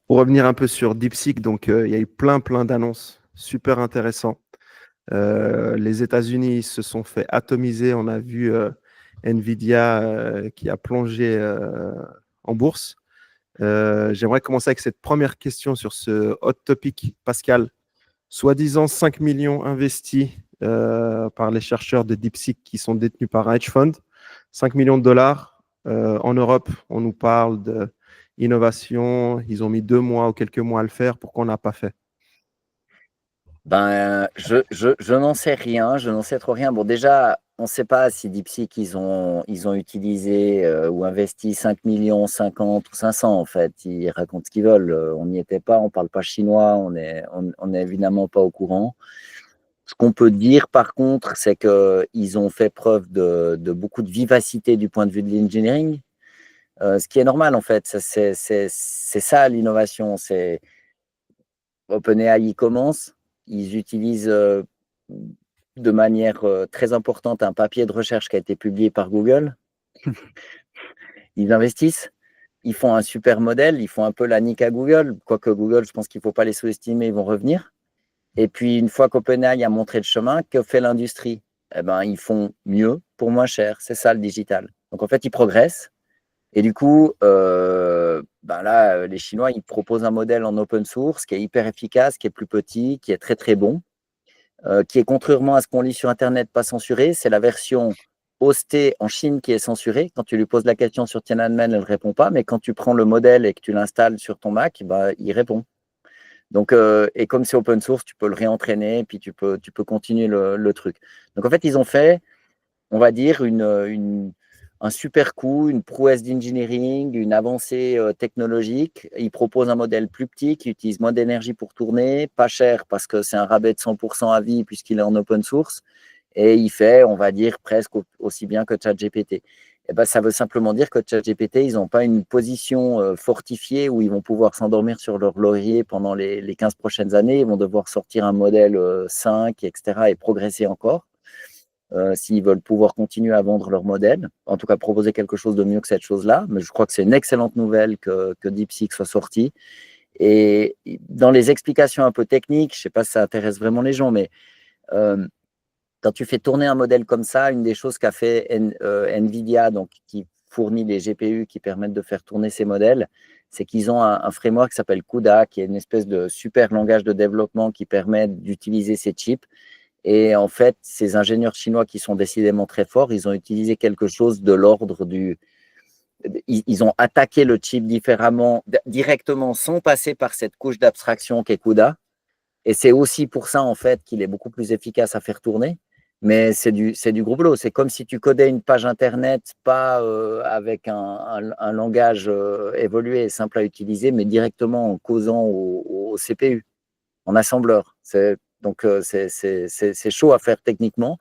Pour revenir un peu sur DeepSeek, donc il y a eu plein d'annonces super intéressantes. Les États-Unis se sont fait atomiser. On a vu Nvidia qui a plongé en bourse. J'aimerais commencer avec cette première question sur ce hot topic, Pascal. Soi-disant 5 millions investis par les chercheurs de DeepSeek qui sont détenus par un hedge fund. 5 millions de dollars. En Europe, on nous parle d'innovation. Ils ont mis 2 mois ou quelques mois à le faire. Pourquoi on n'a pas fait? Je n'en sais rien, je n'en sais trop rien. Bon, déjà, on ne sait pas si DeepSeek, ils ont utilisé ou investi 5 millions, 50 ou 500 en fait. Ils racontent ce qu'ils veulent. On n'y était pas, on ne parle pas chinois, on est évidemment pas au courant. Ce qu'on peut dire par contre, c'est qu'ils ont fait preuve de beaucoup de vivacité du point de vue de l'engineering, ce qui est normal en fait. C'est ça l'innovation. OpenAI commence, ils utilisent de manière très importante un papier de recherche qui a été publié par Google. Ils investissent, ils font un super modèle, ils font un peu la nique à Google, quoique Google, je pense qu'il ne faut pas les sous-estimer, ils vont revenir. Et puis, une fois qu'OpenAI a montré le chemin, que fait l'industrie? Eh ben, ils font mieux pour moins cher. C'est ça le digital. Donc, en fait, ils progressent. Et du coup, ben là, les Chinois, ils proposent un modèle en open source qui est hyper efficace, qui est plus petit, qui est très, très bon. Qui est contrairement à ce qu'on lit sur Internet, pas censuré. C'est la version hostée en Chine qui est censurée. Quand tu lui poses la question sur Tiananmen, elle ne répond pas. Mais quand tu prends le modèle et que tu l'installes sur ton Mac, bah, il répond. Donc, et comme c'est open source, tu peux le réentraîner, puis tu peux continuer le truc. Donc, en fait, ils ont fait, on va dire, un super coup, une prouesse d'engineering, une avancée technologique. Ils proposent un modèle plus petit qui utilise moins d'énergie pour tourner, pas cher parce que c'est un rabais de 100% à vie puisqu'il est en open source. Et il fait, on va dire, presque aussi bien que ChatGPT. Et ben, ça veut simplement dire que ChatGPT, ils n'ont pas une position fortifiée où ils vont pouvoir s'endormir sur leur laurier pendant les 15 prochaines années. Ils vont devoir sortir un modèle 5, etc. et progresser encore. S'ils veulent pouvoir continuer à vendre leur modèle, en tout cas proposer quelque chose de mieux que cette chose-là. Mais je crois que c'est une excellente nouvelle que DeepSeek soit sorti. Et dans les explications un peu techniques, je ne sais pas si ça intéresse vraiment les gens, mais quand tu fais tourner un modèle comme ça, une des choses qu'a fait NVIDIA, donc qui fournit les GPU qui permettent de faire tourner ces modèles, c'est qu'ils ont un framework qui s'appelle CUDA, qui est une espèce de super langage de développement qui permet d'utiliser ces chips. Et en fait, ces ingénieurs chinois qui sont décidément très forts, ils ont utilisé quelque chose de l'ordre du… Ils ont attaqué le chip différemment, directement, sans passer par cette couche d'abstraction qu'est CUDA. Et c'est aussi pour ça, en fait, qu'il est beaucoup plus efficace à faire tourner. Mais c'est du gros boulot. C'est comme si tu codais une page Internet, pas avec un langage évolué et simple à utiliser, mais directement en causant au CPU, en assembleur. Donc, c'est chaud à faire techniquement.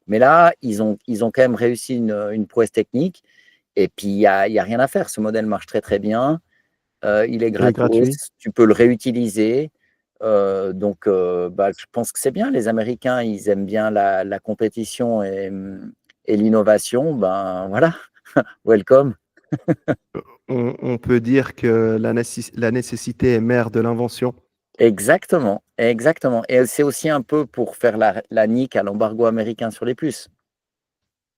Mais là, ils ont quand même réussi une prouesse technique. Et puis, il n'y a rien à faire. Ce modèle marche très, très bien. Il est Il est gratos. gratuit. Tu peux le réutiliser. Donc, bah, je pense que c'est bien. Les Américains, ils aiment bien la compétition et l'innovation. Ben voilà, welcome. On peut dire que la nécessité est mère de l'invention. Exactement, exactement. Et c'est aussi un peu pour faire la nique à l'embargo américain sur les puces,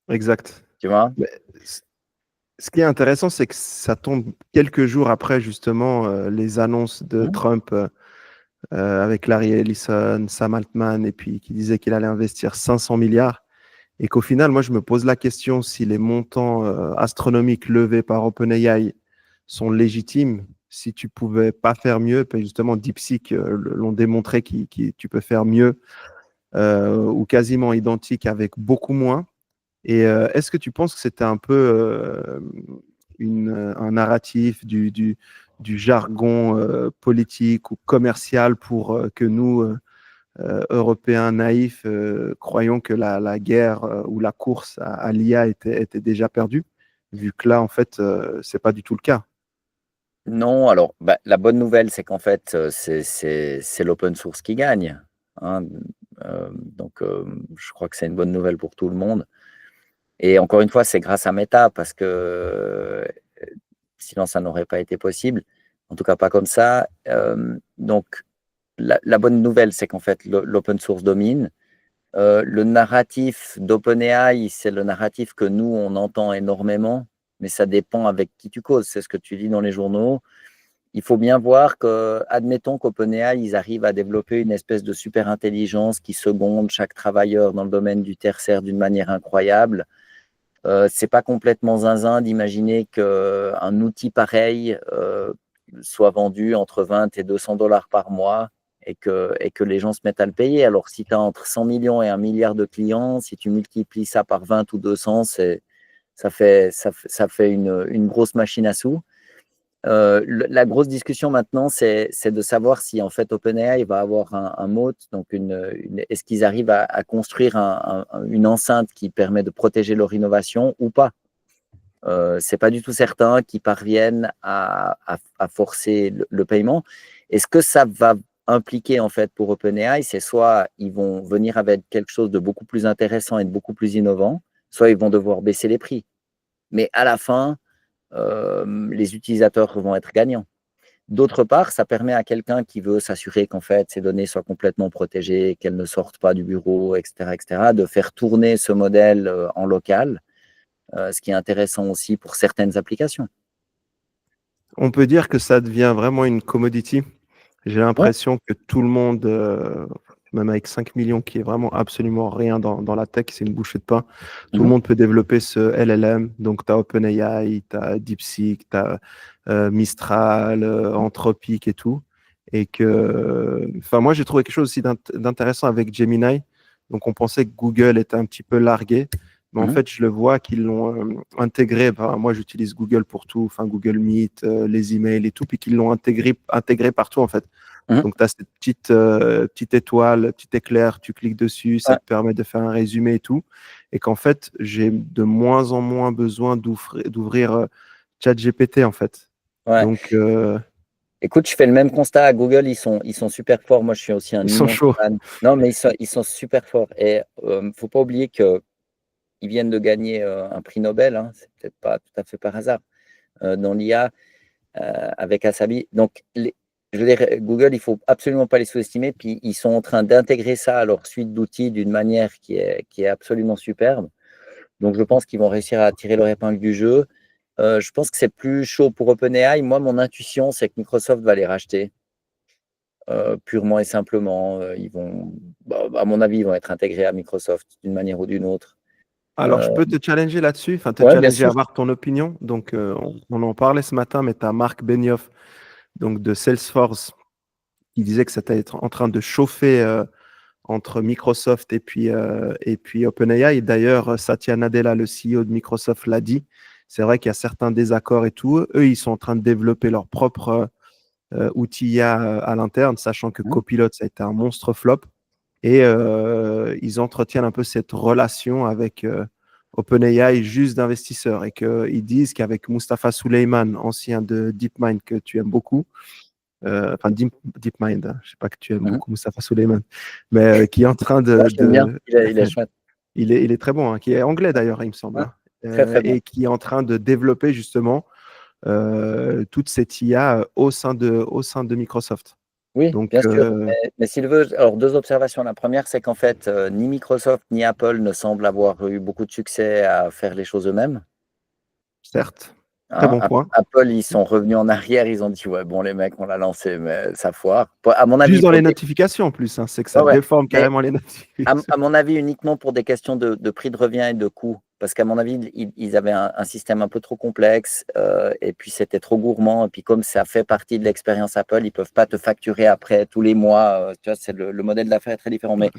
Exact. tu vois? Mais ce qui est intéressant, c'est que ça tombe quelques jours après justement les annonces de Mmh. Trump avec Larry Ellison, Sam Altman, et puis qui disait qu'il allait investir 500 milliards. Et qu'au final, moi, je me pose la question si les montants astronomiques levés par OpenAI sont légitimes, si tu pouvais pas faire mieux, puis justement, DeepSeek l'ont démontré que tu peux faire mieux ou quasiment identique avec beaucoup moins. Et est-ce que tu penses que c'était un peu un narratif du jargon politique ou commercial pour que nous, Européens naïfs, croyons que la guerre ou la course à l'IA était déjà perdue, vu que là, en fait, c'est pas du tout le cas. Non, alors, bah, la bonne nouvelle, c'est qu'en fait, c'est l'open source qui gagne, hein. Donc, je crois que c'est une bonne nouvelle pour tout le monde. Et encore une fois, c'est grâce à Meta parce que sinon ça n'aurait pas été possible. En tout cas, pas comme ça. Donc, la bonne nouvelle, c'est qu'en fait, l'open source domine. Le narratif d'OpenAI, c'est le narratif que nous, on entend énormément, mais ça dépend avec qui tu causes. C'est ce que tu lis dans les journaux. Il faut bien voir que, admettons qu'OpenAI, ils arrivent à développer une espèce de super intelligence qui seconde chaque travailleur dans le domaine du tertiaire d'une manière incroyable. C'est pas complètement zinzin d'imaginer qu'un outil pareil soit vendu entre 20 et 200 dollars par mois et que les gens se mettent à le payer. Alors, si tu as entre 100 millions et 1 milliard de clients, si tu multiplies ça par 20 ou 200, ça fait une grosse machine à sous. La grosse discussion maintenant, c'est de savoir si en fait OpenAI va avoir un moat, donc est-ce qu'ils arrivent à construire une enceinte qui permet de protéger leur innovation ou pas. C'est pas du tout certain qu'ils parviennent à forcer le paiement. Et ce que ça va impliquer en fait pour OpenAI, c'est soit ils vont venir avec quelque chose de beaucoup plus intéressant et de beaucoup plus innovant, soit ils vont devoir baisser les prix. Mais à la fin, les utilisateurs vont être gagnants. D'autre part, ça permet à quelqu'un qui veut s'assurer qu'en fait ces données soient complètement protégées, qu'elles ne sortent pas du bureau, etc., de faire tourner ce modèle en local, ce qui est intéressant aussi pour certaines applications. On peut dire que ça devient vraiment une commodity. J'ai l'impression que tout le monde, même avec 5 millions, qui est vraiment absolument rien dans la tech, c'est une bouchée de pain. Tout le monde peut développer ce LLM. Donc, tu as OpenAI, tu as DeepSeek, tu as Mistral, Anthropic et tout. Et que, moi, j'ai trouvé quelque chose aussi d'intéressant avec Gemini. Donc, on pensait que Google était un petit peu largué. Mais en fait, je le vois qu'ils l'ont intégré. Moi, j'utilise Google pour tout, Google Meet, les emails et tout, puis qu'ils l'ont intégré partout, en fait. Donc, tu as cette petite étoile, petit éclair, tu cliques dessus, ça te permet de faire un résumé et tout. Et qu'en fait, j'ai de moins en moins besoin d'ouvrir ChatGPT, en fait. Donc, écoute, je fais le même constat à Google, ils sont super forts. Moi, je suis aussi un immense fan. Non, mais ils sont super forts. Et faut pas oublier qu'ils viennent de gagner un prix Nobel, hein. C'est peut-être pas tout à fait par hasard, dans l'IA avec Asabi. Donc, je veux dire, Google, il faut absolument pas les sous-estimer. Puis, ils sont en train d'intégrer ça à leur suite d'outils d'une manière qui est absolument superbe. Donc, je pense qu'ils vont réussir à tirer leur épingle du jeu. Je pense que c'est plus chaud pour OpenAI. Moi, mon intuition, c'est que Microsoft va les racheter. Purement et simplement. À mon avis, ils vont être intégrés à Microsoft d'une manière ou d'une autre. Alors, je peux te challenger là-dessus, challenger, avoir ton opinion. Donc, on en parlait ce matin, mais tu as Marc Benioff, donc de Salesforce, qui disait que ça était en train de chauffer entre Microsoft et puis OpenAI. Et d'ailleurs, Satya Nadella, le CEO de Microsoft, l'a dit. C'est vrai qu'il y a certains désaccords et tout. Eux, ils sont en train de développer leur propre outil IA à l'interne, sachant que Copilot, ça a été un monstre flop. Et ils entretiennent un peu cette relation avec OpenAI juste d'investisseurs et qu'ils disent qu'avec Mustafa Suleyman, ancien de DeepMind, que tu aimes beaucoup, DeepMind, je ne sais pas que tu aimes beaucoup Mustafa Suleyman, mais qui est en train de... Il est chouette. Il est très bon, qui est anglais d'ailleurs, il me semble, très, très bon. et qui est en train de développer justement toute cette IA au sein de Microsoft. Oui, donc, bien sûr. Mais s'il veut, alors 2 observations. La première, c'est qu'en fait, ni Microsoft ni Apple ne semblent avoir eu beaucoup de succès à faire les choses eux-mêmes. Certes, très bon point. Apple, ils sont revenus en arrière, ils ont dit ouais, bon, les mecs, on l'a lancé, mais ça foire. À mon avis, juste dans les notifications en plus, c'est que ça déforme carrément les notifications. À mon avis, uniquement pour des questions de prix de revient et de coût. Parce qu'à mon avis, ils avaient un système un peu trop complexe et puis c'était trop gourmand. Et puis comme ça fait partie de l'expérience Apple, ils ne peuvent pas te facturer après tous les mois. Tu vois, le modèle d'affaires est très différent. Mais,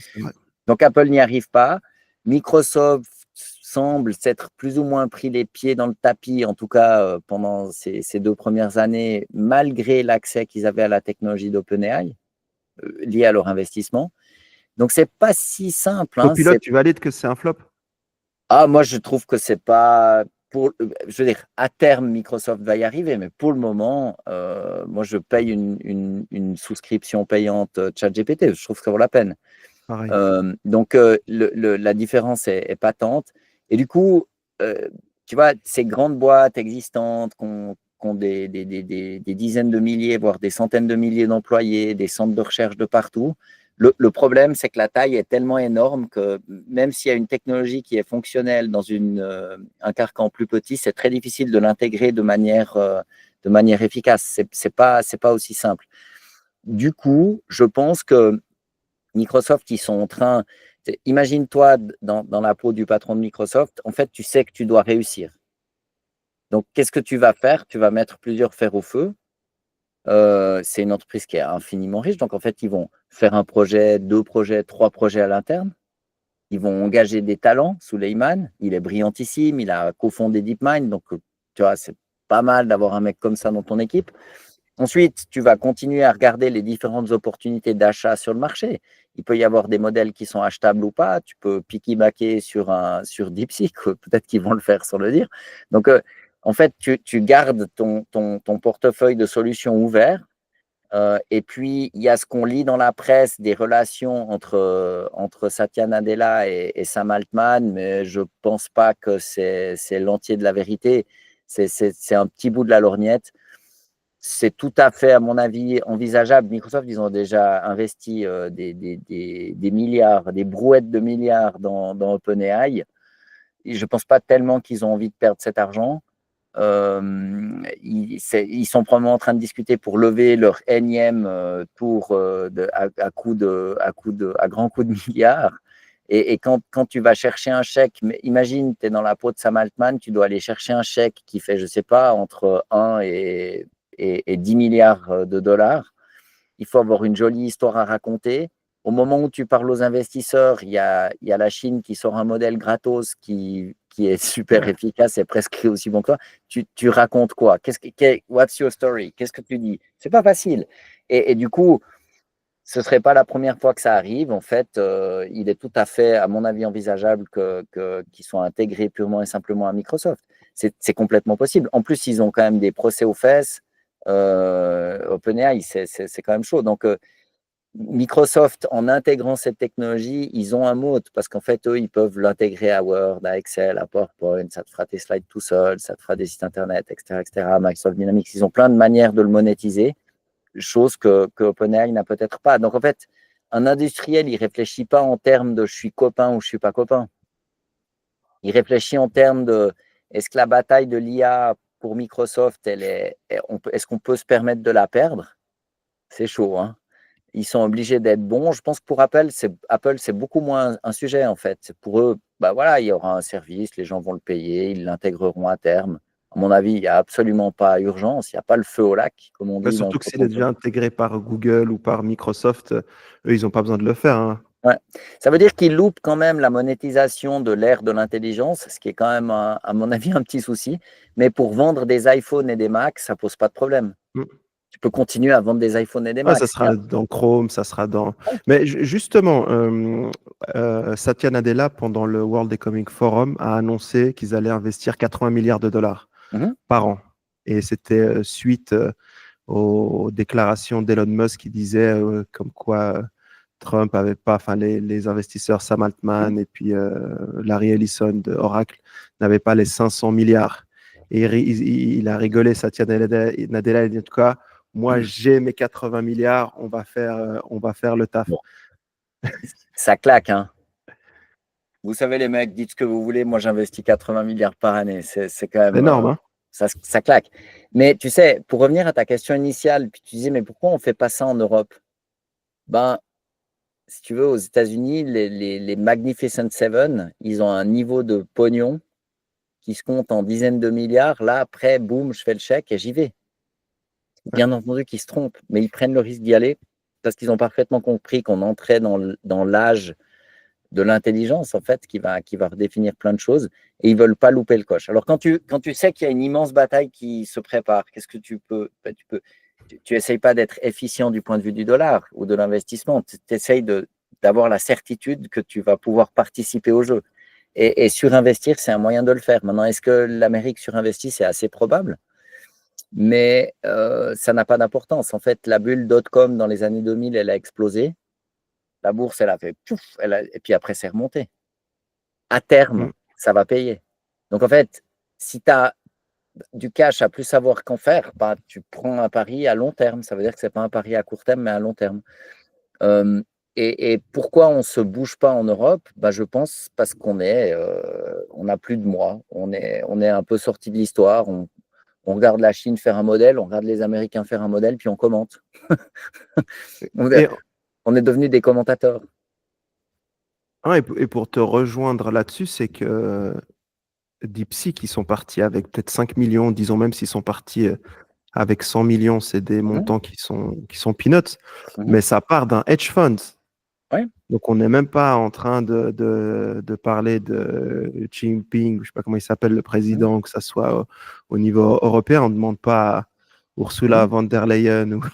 donc Apple n'y arrive pas. Microsoft semble s'être plus ou moins pris les pieds dans le tapis, en tout cas pendant ces 2 premières années, malgré l'accès qu'ils avaient à la technologie d'OpenAI lié à leur investissement. Donc, c'est pas si simple. Copilot, tu valides que c'est un flop? Moi, je trouve que c'est pas. Je veux dire, à terme, Microsoft va y arriver, mais pour le moment, moi, je paye une souscription payante ChatGPT. Je trouve que ça vaut la peine. Donc, la différence est patente. Et du coup, tu vois, ces grandes boîtes existantes qui ont qui ont des dizaines de milliers, voire des centaines de milliers d'employés, des centres de recherche de partout. Le problème, c'est que la taille est tellement énorme que même s'il y a une technologie qui est fonctionnelle dans un carcan plus petit, c'est très difficile de l'intégrer de manière efficace. C'est pas aussi simple. Du coup, je pense que Microsoft, ils sont en train… Imagine-toi dans la peau du patron de Microsoft, en fait, tu sais que tu dois réussir. Donc, qu'est-ce que tu vas faire? Tu vas mettre plusieurs fers au feu. C'est une entreprise qui est infiniment riche. Donc, en fait, ils vont faire un projet, 2 projets, 3 projets à l'interne. Ils vont engager des talents. Suleyman, il est brillantissime. Il a cofondé DeepMind. Donc, tu vois, c'est pas mal d'avoir un mec comme ça dans ton équipe. Ensuite, tu vas continuer à regarder les différentes opportunités d'achat sur le marché. Il peut y avoir des modèles qui sont achetables ou pas. Tu peux picky-backer sur DeepSeek. Peut-être qu'ils vont le faire sans le dire. Donc, en fait, tu gardes ton portefeuille de solutions ouvert. Et puis, il y a ce qu'on lit dans la presse des relations entre Satya Nadella et Sam Altman, mais je ne pense pas que c'est l'entier de la vérité. C'est un petit bout de la lorgnette. C'est tout à fait, à mon avis, envisageable. Microsoft, ils ont déjà investi des milliards, des brouettes de milliards dans OpenAI. Je ne pense pas tellement qu'ils ont envie de perdre cet argent. Ils sont probablement en train de discuter pour lever leur énième tour à grands coups de milliards. Et quand tu vas chercher un chèque, imagine, tu es dans la peau de Sam Altman, tu dois aller chercher un chèque qui fait, je ne sais pas, entre 1 et 10 milliards de dollars. Il faut avoir une jolie histoire à raconter. Au moment où tu parles aux investisseurs, il y a la Chine qui sort un modèle gratos qui est super efficace et presque aussi bon que toi. Tu racontes quoi? What's your story? Qu'est-ce que tu dis? C'est pas facile. Et du coup, ce ne serait pas la première fois que ça arrive. En fait, il est tout à fait, à mon avis, envisageable qu'ils soient intégrés purement et simplement à Microsoft. C'est complètement possible. En plus, ils ont quand même des procès aux fesses. OpenAI, c'est quand même chaud. Donc, Microsoft, en intégrant cette technologie, ils ont un mot parce qu'en fait, eux, ils peuvent l'intégrer à Word, à Excel, à PowerPoint. Ça te fera tes slides tout seul, ça te fera des sites Internet, etc., etc. Microsoft Dynamics, ils ont plein de manières de le monétiser, chose que OpenAI n'a peut-être pas. Donc, en fait, un industriel, il ne réfléchit pas en termes de je suis copain ou je ne suis pas copain. Il réfléchit en termes de est-ce que la bataille de l'IA pour Microsoft, est-ce qu'on peut se permettre de la perdre? C'est chaud, hein. Ils sont obligés d'être bons. Je pense que pour Apple, c'est beaucoup moins un sujet, en fait. Pour eux, bah voilà, il y aura un service, les gens vont le payer, ils l'intégreront à terme. À mon avis, il n'y a absolument pas urgence, il n'y a pas le feu au lac, comme on dit dans le Surtout que s'il est déjà intégré par Google ou par Microsoft, eux, ils n'ont pas besoin de le faire, hein. Ouais. Ça veut dire qu'ils loupent quand même la monétisation de l'ère de l'intelligence, ce qui est quand même, à mon avis, un petit souci. Mais pour vendre des iPhones et des Macs, ça ne pose pas de problème. Tu peux continuer à vendre des iPhones et des Macs. Ça sera dans Chrome, ça sera dans… Mais justement, Satya Nadella, pendant le World Economic Forum, a annoncé qu'ils allaient investir 80 milliards de dollars par an. Et c'était suite aux déclarations d'Elon Musk qui disait comme quoi Trump avait pas, enfin les investisseurs Sam Altman et puis Larry Ellison de Oracle n'avaient pas les 500 milliards. Et il a rigolé, Satya Nadella, il dit en tout cas, moi j'ai mes 80 milliards, on va faire le taf. Bon. Ça claque, hein. Vous savez, les mecs, dites ce que vous voulez, moi j'investis 80 milliards par année. C'est quand même énorme, hein. Ça claque. Mais tu sais, pour revenir à ta question initiale, puis tu disais, mais pourquoi on ne fait pas ça en Europe? Ben, si tu veux, aux États-Unis, les Magnificent Seven, ils ont un niveau de pognon qui se compte en dizaines de milliards. Là, après, boum, je fais le chèque et j'y vais. Bien entendu qu'ils se trompent, mais ils prennent le risque d'y aller parce qu'ils ont parfaitement compris qu'on entrait dans l'âge de l'intelligence, en fait, qui va redéfinir plein de choses et ils ne veulent pas louper le coche. Alors, quand tu sais qu'il y a une immense bataille qui se prépare, qu'est-ce que tu peux… Tu n'essayes pas d'être efficient du point de vue du dollar ou de l'investissement. Tu essayes d'avoir la certitude que tu vas pouvoir participer au jeu. Et surinvestir, c'est un moyen de le faire. Maintenant, est-ce que l'Amérique surinvestit? C'est assez probable. Mais ça n'a pas d'importance. En fait, la bulle .com dans les années 2000, elle a explosé. La bourse, elle a fait pouf, et puis après, c'est remonté. À terme, ça va payer. Donc, en fait, si tu as du cash à plus savoir qu'en faire, bah, tu prends un pari à long terme. Ça veut dire que ce n'est pas un pari à court terme, mais à long terme. Et pourquoi on ne se bouge pas en Europe? Bah, je pense parce qu'on n'a plus de moi. On est un peu sorti de l'histoire. On regarde la Chine faire un modèle, on regarde les Américains faire un modèle, puis on commente. Et, On est devenus des commentateurs. et pour te rejoindre là-dessus, c'est que DeepSeek, ils sont partis avec peut-être 5 millions, disons même s'ils sont partis avec 100 millions, c'est des montants qui sont peanuts, mais ça part d'un hedge fund. Ouais. Donc, on n'est même pas en train de parler de Xi Jinping, je ne sais pas comment il s'appelle, le président, que ce soit au niveau européen. On ne demande pas à Ursula von der Leyen ou à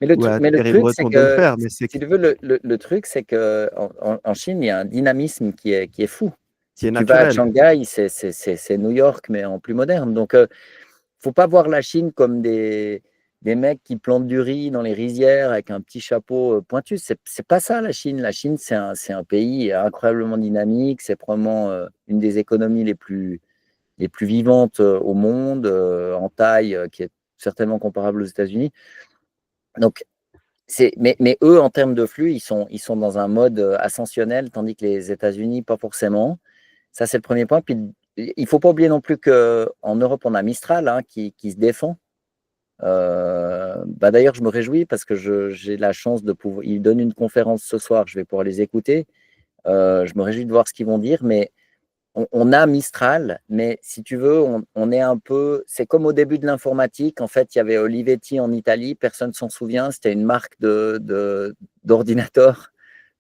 Mais le Thierry truc, c'est Breton de le que, faire. Mais si c'est tu veux, le truc, c'est qu'en Chine, il y a un dynamisme qui est fou. qui Si est tu vas à naturel. Shanghai, c'est New York, mais en plus moderne. Donc, faut pas voir la Chine comme des mecs qui plantent du riz dans les rizières avec un petit chapeau pointu. C'est pas ça, la Chine. La Chine, c'est un pays incroyablement dynamique. C'est probablement une des économies les plus vivantes au monde, en taille, qui est certainement comparable aux États-Unis. Donc, mais eux, en termes de flux, ils sont dans un mode ascensionnel, tandis que les États-Unis, pas forcément. Ça, c'est le premier point. Puis, il ne faut pas oublier non plus qu'en Europe, on a Mistral qui se défend. Bah d'ailleurs, je me réjouis parce que j'ai la chance de pouvoir. Ils donnent une conférence ce soir, je vais pouvoir les écouter. Je me réjouis de voir ce qu'ils vont dire, mais on a Mistral, mais si tu veux, on est un peu. C'est comme au début de l'informatique. En fait, il y avait Olivetti en Italie, personne ne s'en souvient. C'était une marque d'ordinateur.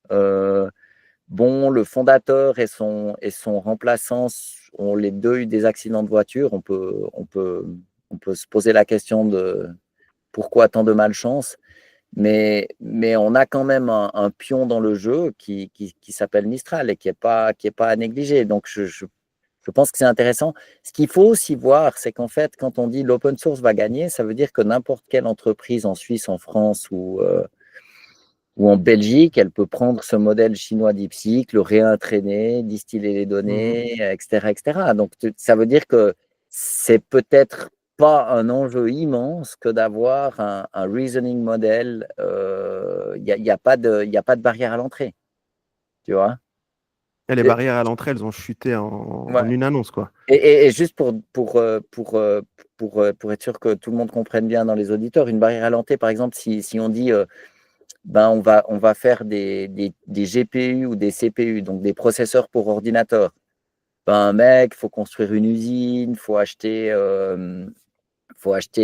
Bon, le fondateur et son remplaçant ont les deux eu des accidents de voiture. On peut se poser la question de pourquoi tant de malchance, mais on a quand même un pion dans le jeu qui s'appelle Mistral et qui est pas à négliger. Donc, je pense que c'est intéressant. Ce qu'il faut aussi voir, c'est qu'en fait, quand on dit l'open source va gagner, ça veut dire que n'importe quelle entreprise en Suisse, en France ou en Belgique, elle peut prendre ce modèle chinois DeepSeek, le réentraîner, distiller les données, etc., etc. Donc, ça veut dire que c'est peut-être pas un enjeu immense que d'avoir un reasoning model. Il n'y a pas de barrière à l'entrée, tu vois. Et les barrières à l'entrée, elles ont chuté en Ouais. une annonce, quoi. Et juste pour être sûr que tout le monde comprenne bien dans les auditeurs, une barrière à l'entrée, par exemple, si on dit ben on va faire des GPU ou des CPU, donc des processeurs pour ordinateur. Ben, mec, il faut construire une usine, il faut acheter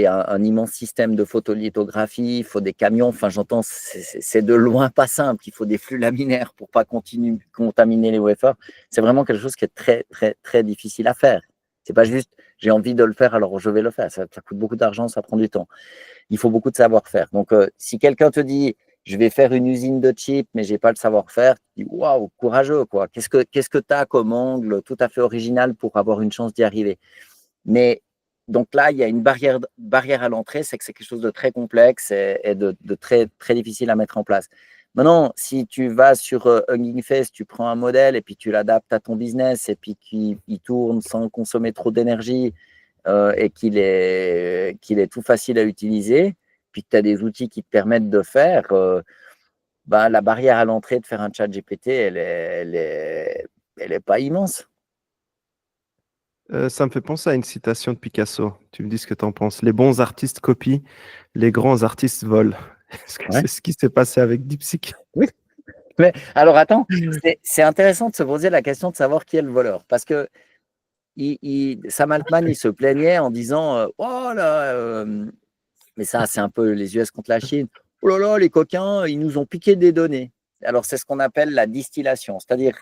un immense système de photolithographie, il faut des camions. Enfin, j'entends, c'est de loin pas simple. Il faut des flux laminaires pour pas contaminer les wafers. C'est vraiment quelque chose qui est très, très, très difficile à faire. C'est pas juste, j'ai envie de le faire, alors je vais le faire. Ça coûte beaucoup d'argent, ça prend du temps. Il faut beaucoup de savoir-faire. Donc, si quelqu'un te dit, je vais faire une usine de chips, mais j'ai pas le savoir-faire, tu dis, waouh, courageux, quoi. Qu'est-ce que tu as comme angle tout à fait original pour avoir une chance d'y arriver? Mais donc là, il y a une barrière à l'entrée, c'est que c'est quelque chose de très complexe et de très, très difficile à mettre en place. Maintenant, si tu vas sur Hugging Face, tu prends un modèle et puis tu l'adaptes à ton business et puis qu'il tourne sans consommer trop d'énergie et qu'il est tout facile à utiliser, puis que tu as des outils qui te permettent de faire, bah, la barrière à l'entrée de faire un chat GPT, elle est pas immense. Ça me fait penser à une citation de Picasso. Tu me dis ce que tu en penses. Les bons artistes copient, les grands artistes volent. Est-ce que Ouais. c'est ce qui s'est passé avec DeepSeek? Oui. Mais alors attends, c'est intéressant de se poser la question de savoir qui est le voleur. Parce que Sam Altman, il se plaignait en disant oh là, mais ça, c'est un peu les US contre la Chine. Oh là là, les coquins, ils nous ont piqué des données. Alors, c'est ce qu'on appelle la distillation. C'est-à-dire,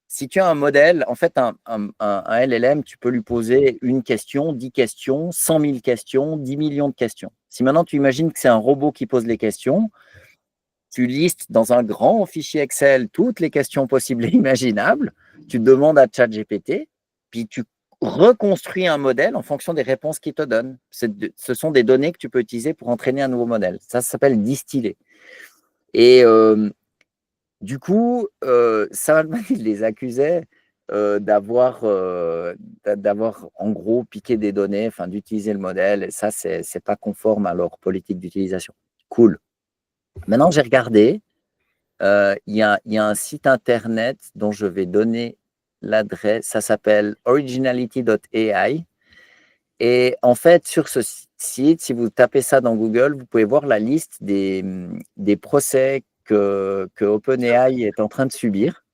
si tu as un modèle, en fait, un LLM, tu peux lui poser une question, 10 questions, 100 000 questions, 10 millions de questions. Si maintenant tu imagines que c'est un robot qui pose les questions, tu listes dans un grand fichier Excel toutes les questions possibles et imaginables, tu demandes à ChatGPT, puis tu reconstruis un modèle en fonction des réponses qu'il te donne. Ce sont des données que tu peux utiliser pour entraîner un nouveau modèle. Ça s'appelle distiller. Et du coup, Sam Altman, il les accusait d'avoir en gros piqué des données, enfin d'utiliser le modèle. Et ça, c'est pas conforme à leur politique d'utilisation. Cool. Maintenant, j'ai regardé. Il y a un site internet dont je vais donner l'adresse. Ça s'appelle originality.ai. Et en fait, sur ce site, si vous tapez ça dans Google, vous pouvez voir la liste des procès que OpenAI est en train de subir.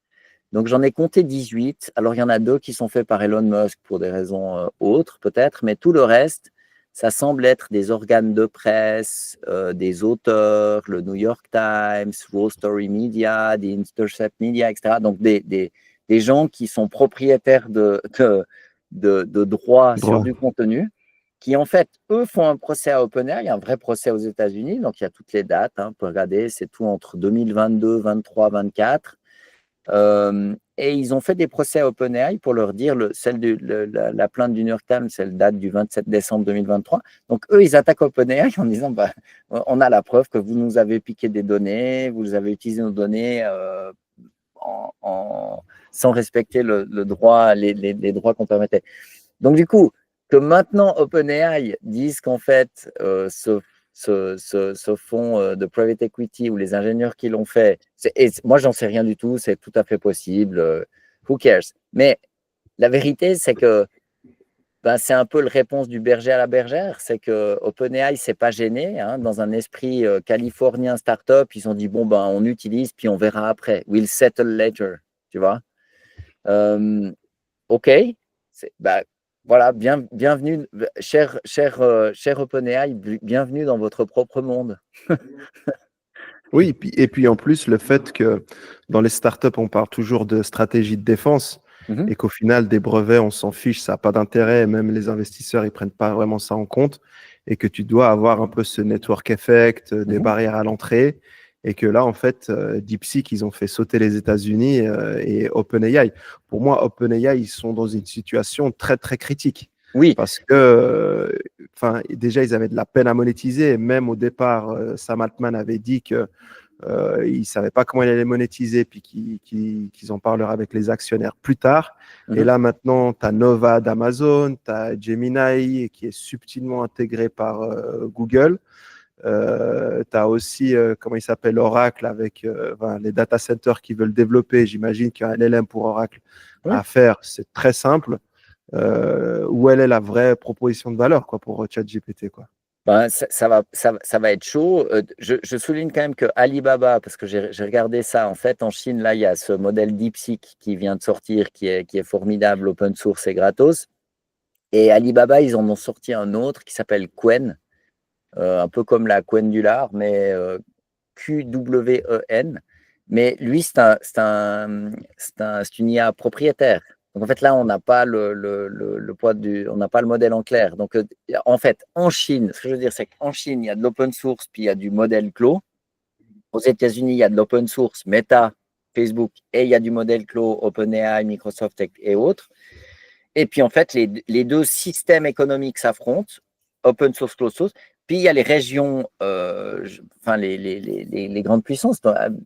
Donc, j'en ai compté 18. Alors, il y en a 2 qui sont faits par Elon Musk pour des raisons autres, peut-être, mais tout le reste, ça semble être des organes de presse, des auteurs, le New York Times, Wall Story Media, The Intercept Media, etc. Donc, des gens qui sont propriétaires de droits sur du contenu, qui en fait, eux, font un procès à OpenAI, un vrai procès aux États-Unis. Donc, il y a toutes les dates, hein, vous pouvez regarder, c'est tout entre 2022, 23, 24. Et ils ont fait des procès à OpenAI pour leur dire, la plainte du New York Times, elle date du 27 décembre 2023. Donc, eux, ils attaquent OpenAI en disant, bah, on a la preuve que vous nous avez piqué des données, vous avez utilisé nos données sans respecter le droit, les droits qu'on permettait. Donc, du coup, que maintenant OpenAI dise qu'en fait, ce fonds de private equity ou les ingénieurs qui l'ont fait, moi, j'en sais rien du tout, c'est tout à fait possible. Who cares? Mais la vérité, c'est que c'est un peu la réponse du berger à la bergère, c'est que OpenAI s'est pas gêné, hein, dans un esprit californien startup, ils ont dit bon on utilise puis on verra après. We'll settle later, tu vois. Ok, voilà, bienvenue, cher OpenAI, bienvenue dans votre propre monde. Oui, et puis en plus, le fait que dans les startups, on parle toujours de stratégie de défense et qu'au final, des brevets, on s'en fiche, ça n'a pas d'intérêt, et même les investisseurs, ils ne prennent pas vraiment ça en compte, et que tu dois avoir un peu ce network effect, des barrières à l'entrée, et que là, en fait, DeepSeek, ils ont fait sauter les États-Unis et OpenAI. Pour moi, OpenAI, ils sont dans une situation très, très critique. Oui. Parce que, déjà, ils avaient de la peine à monétiser. Et même au départ, Sam Altman avait dit qu'il ne savait pas comment il allait monétiser, puis qu'ils en parleraient avec les actionnaires plus tard. Et là, maintenant, tu as Nova d'Amazon, tu as Gemini, qui est subtilement intégré par Google. Tu as aussi, comment il s'appelle, Oracle, avec les data centers qui veulent développer. J'imagine qu'il y a un LLM pour Oracle à faire. C'est très simple. Où elle est la vraie proposition de valeur pour ChatGPT, quoi. Ça va être chaud. Je souligne quand même que Alibaba, parce que j'ai regardé ça, en fait, en Chine, là, il y a ce modèle DeepSeek qui vient de sortir, qui est formidable, open source et gratos. Et Alibaba, ils en ont sorti un autre qui s'appelle Qwen, un peu comme la Qwen du lard, mais QWEN. Mais lui, c'est une IA propriétaire. Donc en fait, là, on n'a pas le poids on n'a pas le modèle en clair. Donc en fait, en Chine, ce que je veux dire, c'est qu'en Chine, il y a de l'open source, puis il y a du modèle clos. Aux États-Unis, il y a de l'open source, Meta, Facebook, et il y a du modèle clos, OpenAI, Microsoft et autres. Et puis en fait, les deux systèmes économiques s'affrontent, open source, closed source. Puis il y a les régions, les grandes puissances,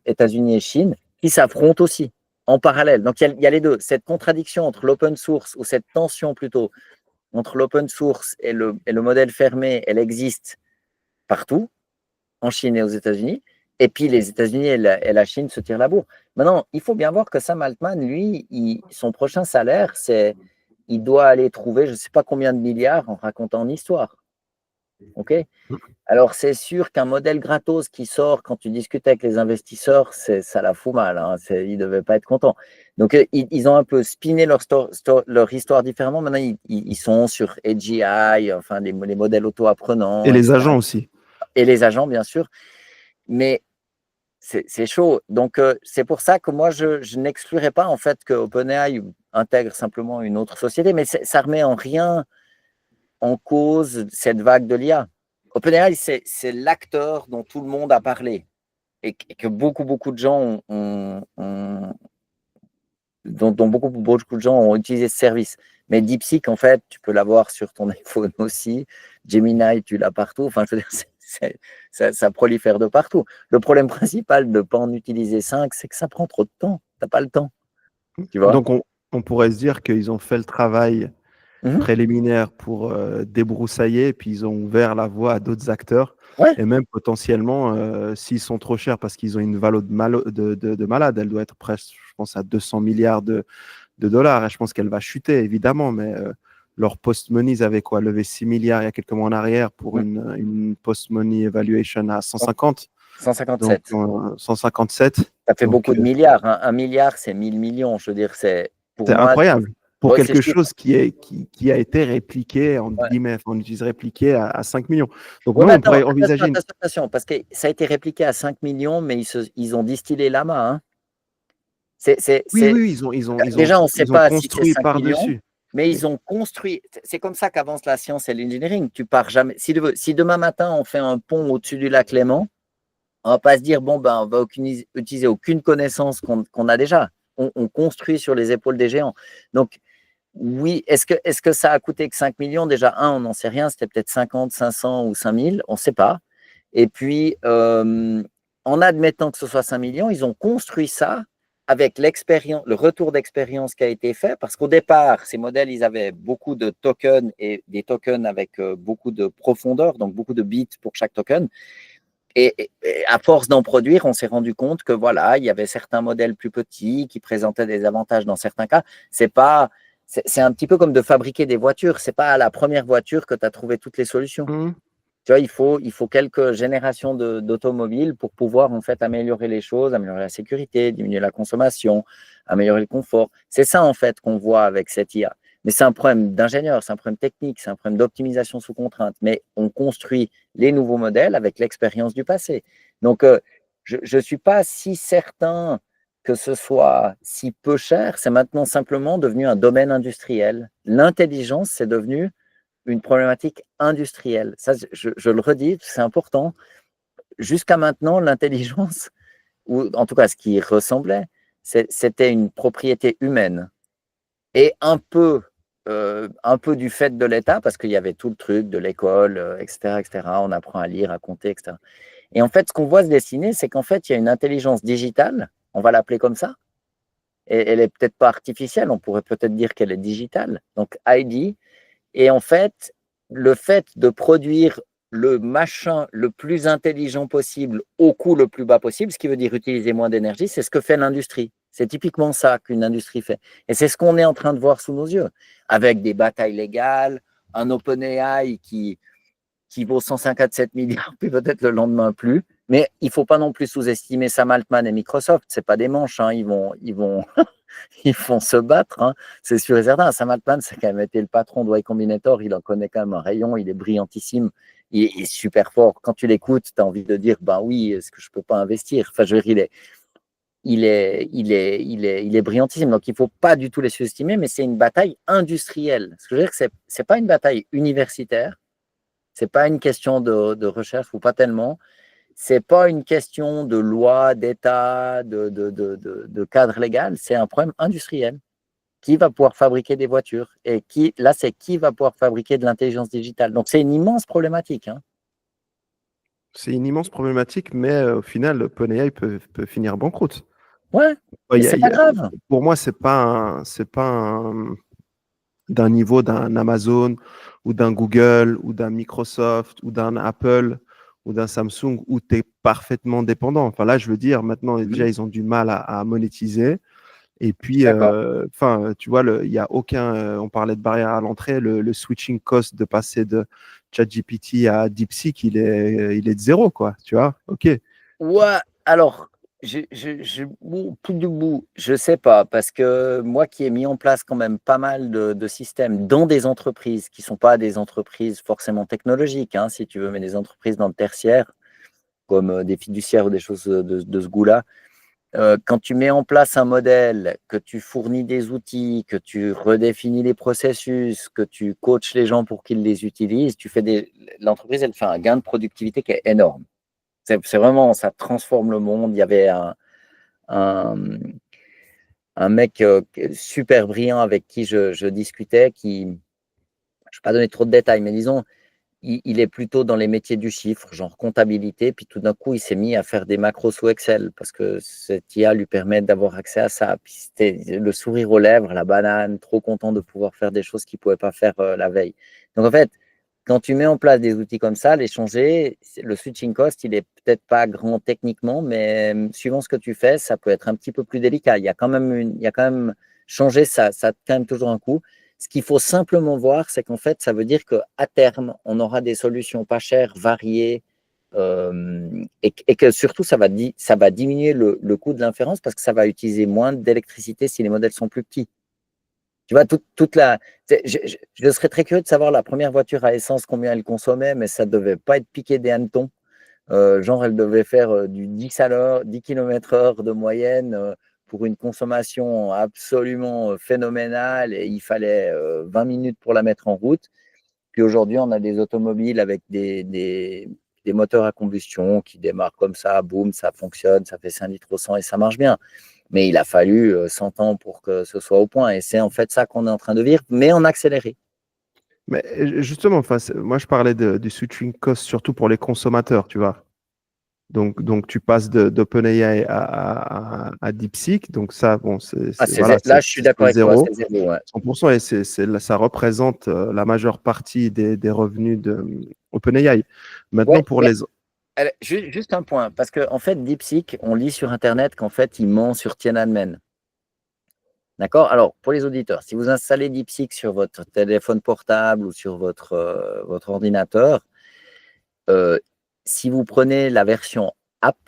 États-Unis et Chine, qui s'affrontent aussi en parallèle. Donc il y a les deux. Cette contradiction entre l'open source, ou cette tension plutôt, entre l'open source et le modèle fermé, elle existe partout, en Chine et aux États-Unis. Et puis les États-Unis et la Chine se tirent la bourre. Maintenant, il faut bien voir que Sam Altman, lui, son prochain salaire, il doit aller trouver je ne sais pas combien de milliards en racontant une histoire. OK? Alors, c'est sûr qu'un modèle gratos qui sort quand tu discutes avec les investisseurs, ça la fout mal. Hein, ils ne devaient pas être contents. Donc, ils ont un peu spiné leur histoire différemment. Maintenant, ils sont sur AGI, enfin, les modèles auto-apprenants. Et les etc. agents aussi. Et les agents, bien sûr. Mais c'est chaud. Donc, c'est pour ça que moi, je n'exclurais pas en fait que OpenAI intègre simplement une autre société, mais ça remet en rien en cause cette vague de l'IA. OpenAI, c'est l'acteur dont tout le monde a parlé et que beaucoup de gens dont beaucoup de gens ont utilisé ce service. Mais DeepSeek, en fait, tu peux l'avoir sur ton iPhone aussi. Gemini, tu l'as partout. Enfin, je veux dire, ça prolifère de partout. Le problème principal de ne pas en utiliser 5, c'est que ça prend trop de temps. Tu n'as pas le temps. Tu vois? Donc, on pourrait se dire qu'ils ont fait le travail Mhm. préliminaire pour débroussailler, et puis ils ont ouvert la voie à d'autres acteurs. Ouais. Et même potentiellement, s'ils sont trop chers parce qu'ils ont une valeur de malade, elle doit être presque, je pense, à 200 milliards de dollars. Et je pense qu'elle va chuter, évidemment, mais leur post-money, ils avaient quoi, levé 6 milliards il y a quelques mois en arrière pour Mm. une post-money evaluation à 150, donc 157. 157. Ça fait Donc, beaucoup de milliards, hein. 1 milliard, c'est 1000 millions. Je veux dire, pour c'est moi, incroyable pour ouais, ces quelque chiffres. chose qui a été répliqué, entre Ouais. guillemets, on utilise répliqué à 5 millions. Donc, Ouais, même, mais on attends, pourrait envisager une. attention, parce que ça a été répliqué à 5 millions, mais ils ont distillé la main, hein. C'est, c'est, Oui, c'est- oui, Déjà, on ne sait ils ont pas si c'est construit 5 millions, par-dessus. mais Mais ils ont construit. C'est comme ça qu'avance la science et l'engineering. Tu pars jamais. Si demain matin, on fait un pont au-dessus du lac Léman, on va pas se dire, bon, ben, on va utiliser aucune connaissance qu'on a déjà. On construit sur les épaules des géants. Donc, oui, est-ce que ça a coûté que 5 millions? Déjà, on n'en sait rien. C'était peut-être 50, 500 ou 5000, on ne sait pas. Et puis, en admettant que ce soit 5 millions, ils ont construit ça avec l'expérience, le retour d'expérience qui a été fait, parce qu'au départ, ces modèles, ils avaient beaucoup de tokens et des tokens avec beaucoup de profondeur, donc beaucoup de bits pour chaque token. Et à force d'en produire, on s'est rendu compte que voilà, il y avait certains modèles plus petits qui présentaient des avantages dans certains cas. C'est un petit peu comme de fabriquer des voitures. C'est pas à la première voiture que tu as trouvé toutes les solutions. hum, Tu vois, il faut quelques générations d'automobiles pour pouvoir en fait améliorer les choses, améliorer la sécurité, diminuer la consommation, améliorer le confort. C'est ça en fait qu'on voit avec cette IA. Mais c'est un problème d'ingénieur, c'est un problème technique, c'est un problème d'optimisation sous contrainte. Mais on construit les nouveaux modèles avec l'expérience du passé. Donc, je ne suis pas si certain que ce soit si peu cher. C'est maintenant simplement devenu un domaine industriel. L'intelligence, c'est devenu une problématique industrielle. Ça, je le redis, c'est important. Jusqu'à maintenant, l'intelligence, ou en tout cas ce qui ressemblait, c'était une propriété humaine. Et un peu du fait de l'État, parce qu'il y avait tout le truc de l'école, etc., etc. On apprend à lire, à compter, etc. Et en fait, ce qu'on voit se dessiner, c'est qu'en fait, il y a une intelligence digitale, on va l'appeler comme ça, et elle est peut-être pas artificielle, on pourrait peut-être dire qu'elle est digitale, donc ID. Et en fait, le fait de produire le machin le plus intelligent possible au coût le plus bas possible, ce qui veut dire utiliser moins d'énergie, c'est ce que fait l'industrie. C'est typiquement ça qu'une industrie fait. Et c'est ce qu'on est en train de voir sous nos yeux, avec des batailles légales, un OpenAI qui vaut 157 milliards, puis peut-être le lendemain plus. Mais il ne faut pas non plus sous-estimer Sam Altman et Microsoft. Ce n'est pas des manches, hein. Ils vont se battre, hein. C'est sûr et certain. Sam Altman, c'est quand même été le patron de Y Combinator. Il en connaît quand même un rayon. Il est brillantissime. Il est super fort. Quand tu l'écoutes, tu as envie de dire, ben oui, est-ce que je ne peux pas investir? Enfin, je veux dire, il est brillantissime. Donc, il ne faut pas du tout les sous-estimer, mais c'est une bataille industrielle. Ce que je veux dire, ce n'est pas une bataille universitaire. Ce n'est pas une question de recherche ou pas tellement. C'est pas une question de loi, d'État, de cadre légal. C'est un problème industriel. Qui va pouvoir fabriquer des voitures? Et là, c'est qui va pouvoir fabriquer de l'intelligence digitale? Donc, c'est une immense problématique, hein. c'est une immense problématique, mais au final, OpenAI peut finir banqueroute. Ouais, Ouais, mais c'est pas grave. pour moi, c'est pas d'un niveau d'un Amazon ou d'un Google ou d'un Microsoft ou d'un Apple ou d'un Samsung où tu es parfaitement dépendant. Enfin là, je veux dire, maintenant, déjà, Mhm. ils ont du mal à monétiser. Et Je suis puis, d'accord. enfin, tu vois, il y a aucun, on parlait de barrière à l'entrée, le switching cost de passer de ChatGPT à DeepSeek, il est de zéro, quoi, tu vois, ok. Ouais, alors, plus du bout, je sais pas, parce que moi qui ai mis en place quand même pas mal de systèmes dans des entreprises qui sont pas des entreprises forcément technologiques, hein, si tu veux, mais des entreprises dans le tertiaire, comme des fiduciaires ou des choses de ce goût-là. Quand tu mets en place un modèle, que tu fournis des outils, que tu redéfinis les processus, que tu coaches les gens pour qu'ils les utilisent, l'entreprise, elle fait un gain de productivité qui est énorme. C'est vraiment, ça transforme le monde. Il y avait un, un mec super brillant avec qui je discutais, je ne vais pas donner trop de détails, mais disons, il est plutôt dans les métiers du chiffre, genre comptabilité, puis tout d'un coup, il s'est mis à faire des macros sous Excel parce que cette IA lui permet d'avoir accès à ça. Puis c'était le sourire aux lèvres, la banane, trop content de pouvoir faire des choses qu'il ne pouvait pas faire la veille. Donc en fait, quand tu mets en place des outils comme ça, les changer, le switching cost, il n'est peut-être pas grand techniquement, mais suivant ce que tu fais, ça peut être un petit peu plus délicat. Il y a quand même changer, ça a quand même toujours un coût. Ce qu'il faut simplement voir, c'est qu'en fait, ça veut dire qu'à terme, on aura des solutions pas chères, variées, et que surtout, ça va diminuer le coût de l'inférence parce que ça va utiliser moins d'électricité si les modèles sont plus petits. Tu vois, je serais très curieux de savoir la première voiture à essence, combien elle consommait, mais ça ne devait pas être piqué des hannetons. Genre, elle devait faire du 10 à l'heure, 10 km/h de moyenne pour une consommation absolument phénoménale et il fallait 20 minutes pour la mettre en route. Puis aujourd'hui, on a des automobiles avec des moteurs à combustion qui démarrent comme ça, boum, ça fonctionne, ça fait 5 litres au 100 et ça marche bien. Mais il a fallu 100 ans pour que ce soit au point. Et c'est en fait ça qu'on est en train de vivre, mais en accéléré. Mais justement, enfin, moi, je parlais du switching cost surtout pour les consommateurs, tu vois. Donc tu passes d'OpenAI à DeepSeek. Donc ça, bon, voilà, Là, je suis d'accord c'est avec toi, zéro, c'est zéro. Ouais. 100%, et ça représente la majeure partie des revenus de OpenAI. Maintenant, Ouais, pour mais les... juste un point, parce qu'en fait, DeepSeek, on lit sur Internet qu'en fait, il ment sur Tiananmen. D'accord? Alors, pour les auditeurs, si vous installez DeepSeek sur votre téléphone portable ou sur votre ordinateur, si vous prenez la version app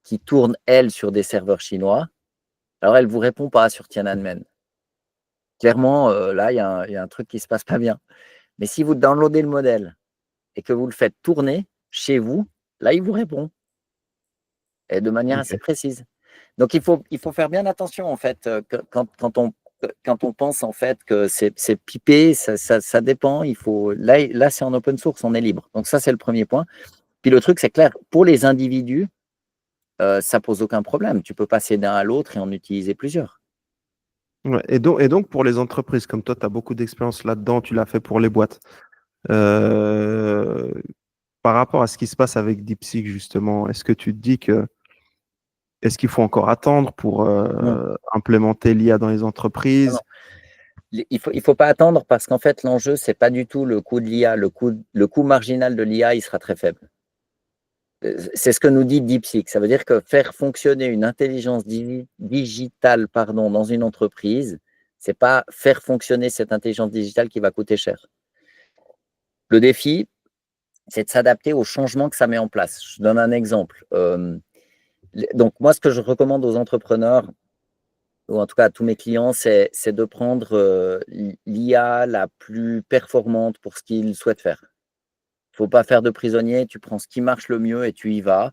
qui tourne, elle, sur des serveurs chinois, alors elle ne vous répond pas sur Tiananmen. Clairement, là, il y a un truc qui ne se passe pas bien. Mais si vous downloadez le modèle et que vous le faites tourner chez vous, là, il vous répond et de manière assez Ok. précise. Donc, il faut faire bien attention, en fait, quand on pense, en fait, que c'est pipé, ça dépend. Là c'est en open source, on est libre. Donc, ça, c'est le premier point. Puis, le truc, c'est clair, pour les individus, ça pose aucun problème. Tu peux passer d'un à l'autre et en utiliser plusieurs. Ouais, et donc, pour les entreprises, comme toi, tu as beaucoup d'expérience là-dedans, tu l'as fait pour les boîtes. Euh, Par rapport à ce qui se passe avec DeepSeek, justement, est-ce que tu te dis que est-ce qu'il faut encore attendre pour Non, implémenter l'IA dans les non, non. entreprises? Il faut pas attendre parce qu'en fait, l'enjeu, c'est pas du tout le coût de l'IA. Le coût marginal de l'IA, il sera très faible. C'est ce que nous dit DeepSeek. Ça veut dire que faire fonctionner une intelligence digitale dans une entreprise, ce n'est pas faire fonctionner cette intelligence digitale qui va coûter cher. Le défi, c'est de s'adapter aux changements que ça met en place. Je donne un exemple. Donc, moi, ce que je recommande aux entrepreneurs, ou en tout cas à tous mes clients, c'est de prendre l'IA la plus performante pour ce qu'ils souhaitent faire. Il ne faut pas faire de prisonnier, tu prends ce qui marche le mieux et tu y vas.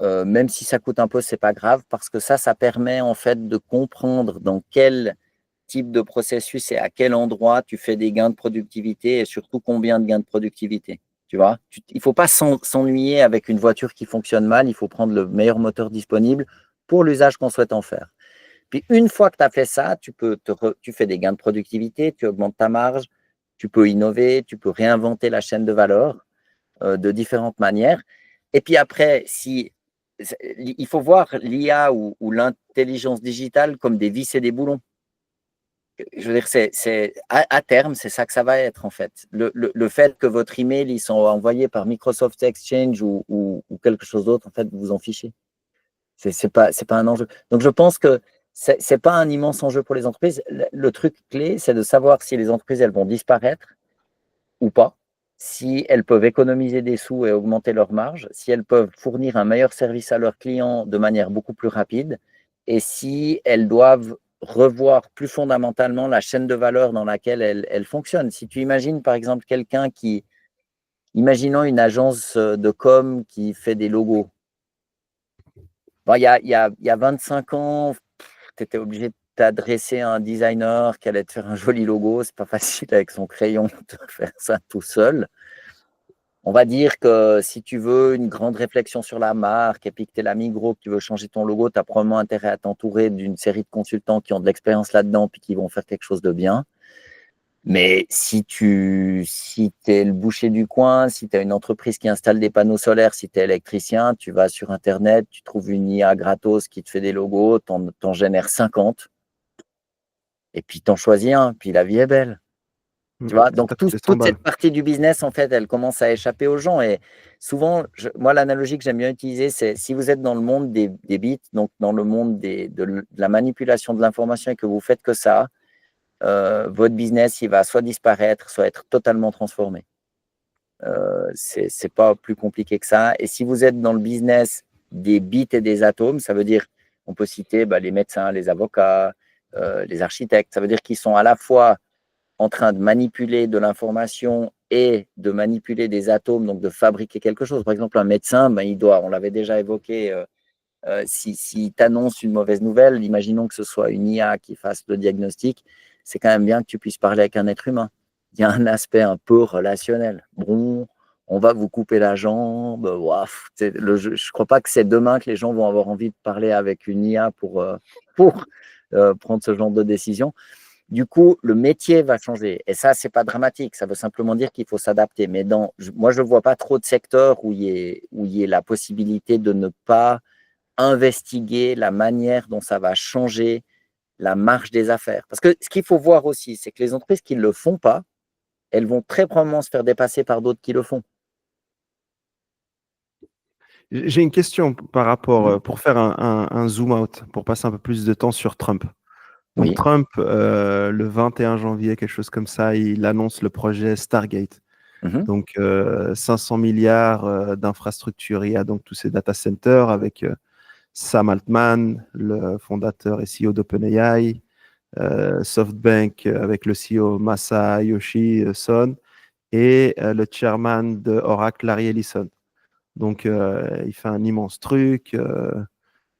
Même si ça coûte un peu, c'est pas grave, parce que ça permet en fait de comprendre dans quel type de processus et à quel endroit tu fais des gains de productivité et surtout combien de gains de productivité. Tu vois, il ne faut pas s'ennuyer avec une voiture qui fonctionne mal, il faut prendre le meilleur moteur disponible pour l'usage qu'on souhaite en faire. Puis une fois que tu as fait ça, tu fais des gains de productivité, tu augmentes ta marge, tu peux innover, tu peux réinventer la chaîne de valeur de différentes manières. Et puis après, il faut voir l'IA ou l'intelligence digitale comme des vis et des boulons. Je veux dire, à terme, c'est ça que ça va être en fait. Le fait que votre email, ils sont envoyés par Microsoft Exchange ou quelque chose d'autre, en fait, vous vous en fichez. C'est pas un enjeu. Donc, je pense que c'est pas un immense enjeu pour les entreprises. Le truc clé, c'est de savoir si les entreprises, elles vont disparaître ou pas, si elles peuvent économiser des sous et augmenter leur marge, si elles peuvent fournir un meilleur service à leurs clients de manière beaucoup plus rapide, et si elles doivent revoir plus fondamentalement la chaîne de valeur dans laquelle elles fonctionnent. Si tu imagines par exemple imaginons une agence de com qui fait des logos. Bon, il y a 25 ans, tu étais obligé de t'adresser à un designer qui allait te faire un joli logo. C'est pas facile avec son crayon de faire ça tout seul. On va dire que si tu veux une grande réflexion sur la marque et puis que tu es la Migros, que tu veux changer ton logo, tu as probablement intérêt à t'entourer d'une série de consultants qui ont de l'expérience là-dedans puis qui vont faire quelque chose de bien. Mais si es le boucher du coin, si tu as une entreprise qui installe des panneaux solaires, si tu es électricien, tu vas sur Internet, tu trouves une IA gratos qui te fait des logos, t'en génères 50, et puis t'en choisis un, puis la vie est belle. Tu vois, Ça donc t'a coûté 100 toute balles. cette partie du business, en fait, elle commence à échapper aux gens. Et souvent, moi, l'analogie que j'aime bien utiliser, c'est si vous êtes dans le monde des bits, donc dans le monde de la manipulation de l'information et que vous faites que ça, votre business, il va soit disparaître, soit être totalement transformé. C'est pas plus compliqué que ça. Et si vous êtes dans le business des bits et des atomes, ça veut dire, on peut citer les médecins, les avocats, les architectes, ça veut dire qu'ils sont à la fois en train de manipuler de l'information et de manipuler des atomes, donc de fabriquer quelque chose. Par exemple, un médecin, il doit, on l'avait déjà évoqué, si t'annonce une mauvaise nouvelle, imaginons que ce soit une IA qui fasse le diagnostic, c'est quand même bien que tu puisses parler avec un être humain. Il y a un aspect un peu relationnel. Bon, on va vous couper la jambe. Ouaf, je ne crois pas que c'est demain que les gens vont avoir envie de parler avec une IA pour prendre ce genre de décision. Du coup, le métier va changer. Et ça, ce n'est pas dramatique. Ça veut simplement dire qu'il faut s'adapter. Mais moi, je ne vois pas trop de secteurs où il y ait la possibilité de ne pas investiguer la manière dont ça va changer la marge des affaires. Parce que ce qu'il faut voir aussi, c'est que les entreprises qui ne le font pas, elles vont très probablement se faire dépasser par d'autres qui le font. J'ai une question par rapport, pour faire un zoom out, pour passer un peu plus de temps sur Trump. Donc Oui. Trump, le 21 janvier, quelque chose comme ça, il annonce le projet Stargate. Donc 500 milliards d'infrastructures. Il y a donc tous ces data centers avec Sam Altman, le fondateur et CEO d'OpenAI, SoftBank avec le CEO Masayoshi Son et le chairman de Oracle, Larry Ellison. Donc il fait un immense truc.